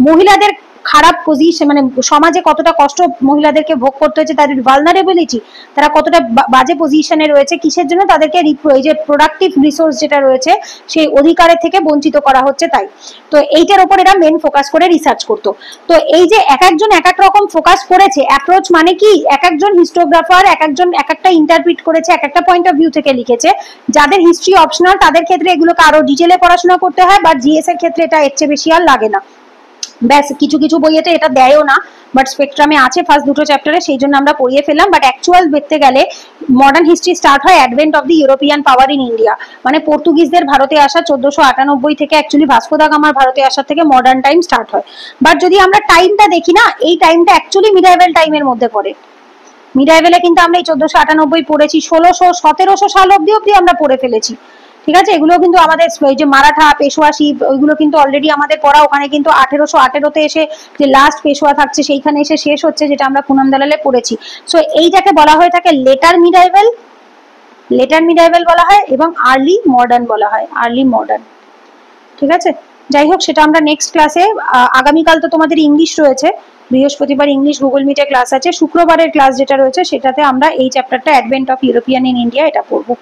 মহিলাদের খারাপ পজিশন, মানে সমাজে কতটা কষ্ট মহিলাদেরকে ভোগ করতে হচ্ছে, তাদের ভালনারেবিলিটি, তারা কতটা বাজে পজিশনে রয়েছে, কিসের জন্য, তাদেরকে এই যে প্রোডাক্টিভ রিসোর্স যেটা রয়েছে সেই অধিকারের থেকে বঞ্চিত করা হচ্ছে তাই। তো এইটার উপর এরা মেন ফোকাস করে রিসার্চ করতো। তো এই যে এক একজন এক এক রকম ফোকাস করেছে, অ্যাপ্রোচ মানে কি, এক একজন হিস্টোগ্রাফার এক একজন এক একটা ইন্টারপ্রিট করেছে, এক একটা পয়েন্ট অফ ভিউ থেকে লিখেছে। যাদের হিস্ট্রি অপশনাল তাদের ক্ষেত্রে এগুলোকে আরো ডিটেলে পড়াশোনা করতে হয়, বাট জিএস এর ক্ষেত্রে এটা এর চেয়ে বেশি আর লাগে না। ব্যাস, কিছু কিছু বইয়েতে এটা দেয়ও না, বাট স্পেকট্রামে আছে ফার্স্ট দুটো চ্যাপ্টারে, সেই জন্য আমরা পড়িয়ে ফেললাম। বাট অ্যাকচুয়াল দেখতে গেলে মডার্ন হিস্ট্রি স্টার্ট হয় advent of the European power in India, মানে পর্তুগিজদের ভারতে আসা 1498 থেকে, অ্যাকচুয়ালি ভাস্কো দা গামার ভারতে আসার থেকে মডার্ন টাইম স্টার্ট হয়। বাট যদি আমরা টাইমটা দেখি না, এই টাইমটা অ্যাকচুয়ালি মিডাইভেল টাইমের মধ্যে পড়ে। মিডাইভেলে কিন্তু আমরা এই 1498 পড়েছি, 1600-1700 সাল অব্দি আমরা পড়ে ফেলেছি, ঠিক আছে। এগুলো কিন্তু আমাদের এই যে মারাঠা, পেশোয়াশি, ওইগুলো কিন্তু অলরেডি আমাদের পড়া। ওখানে কিন্তু 1818-তে এসে যে লাস্ট পেশোয়া থাকছে সেইখানে এসে শেষ হচ্ছে, যেটা আমরা পুনাম দালালে পড়েছি। সো এইটাকে বলা হয়ে থাকে লেটার মিডাইভেল, লেটার মিডাইভেল বলা হয়, এবং আর্লি মডার্ন বলা হয়, আর্লি মডার্ন, ঠিক আছে। যাই হোক, সেটা আমরা নেক্সট ক্লাসে, আগামীকাল তো তোমাদের ইংলিশ রয়েছে, বৃহস্পতিবার ইংলিশ গুগল মিটে ক্লাস আছে, শুক্রবারের ক্লাস যেটা রয়েছে সেটাতে আমরা এই চ্যাপ্টারটা advent of European in India এটা পড়বো,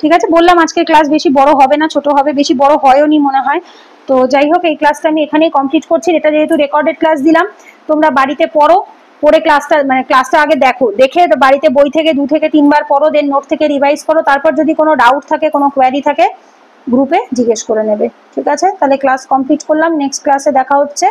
ঠিক আছে। বললাম আজকের ক্লাস বেশি বড় হবে না, ছোট হবে, বেশি বড় হয়ওনি মনে হয়। তো যাই হোক, এই ক্লাসটা আমি এখানেই কমপ্লিট করছি। এটা যেহেতু রেকর্ডেড ক্লাস দিলাম, তোমরা বাড়িতে পড়ো, পড়ে ক্লাসটা আগে দেখো, দেখে বাড়িতে বই থেকে 2 থেকে 3 বার পড়ো, দেন নোট থেকে রিভাইজ করো। তারপর যদি কোনো ডাউট থাকে, কোনো কোয়ারি থাকে, গ্রুপে জিজ্ঞেস করে নেবে, ঠিক আছে। তাহলে ক্লাস কমপ্লিট করলাম, নেক্সট ক্লাসে দেখা হচ্ছে।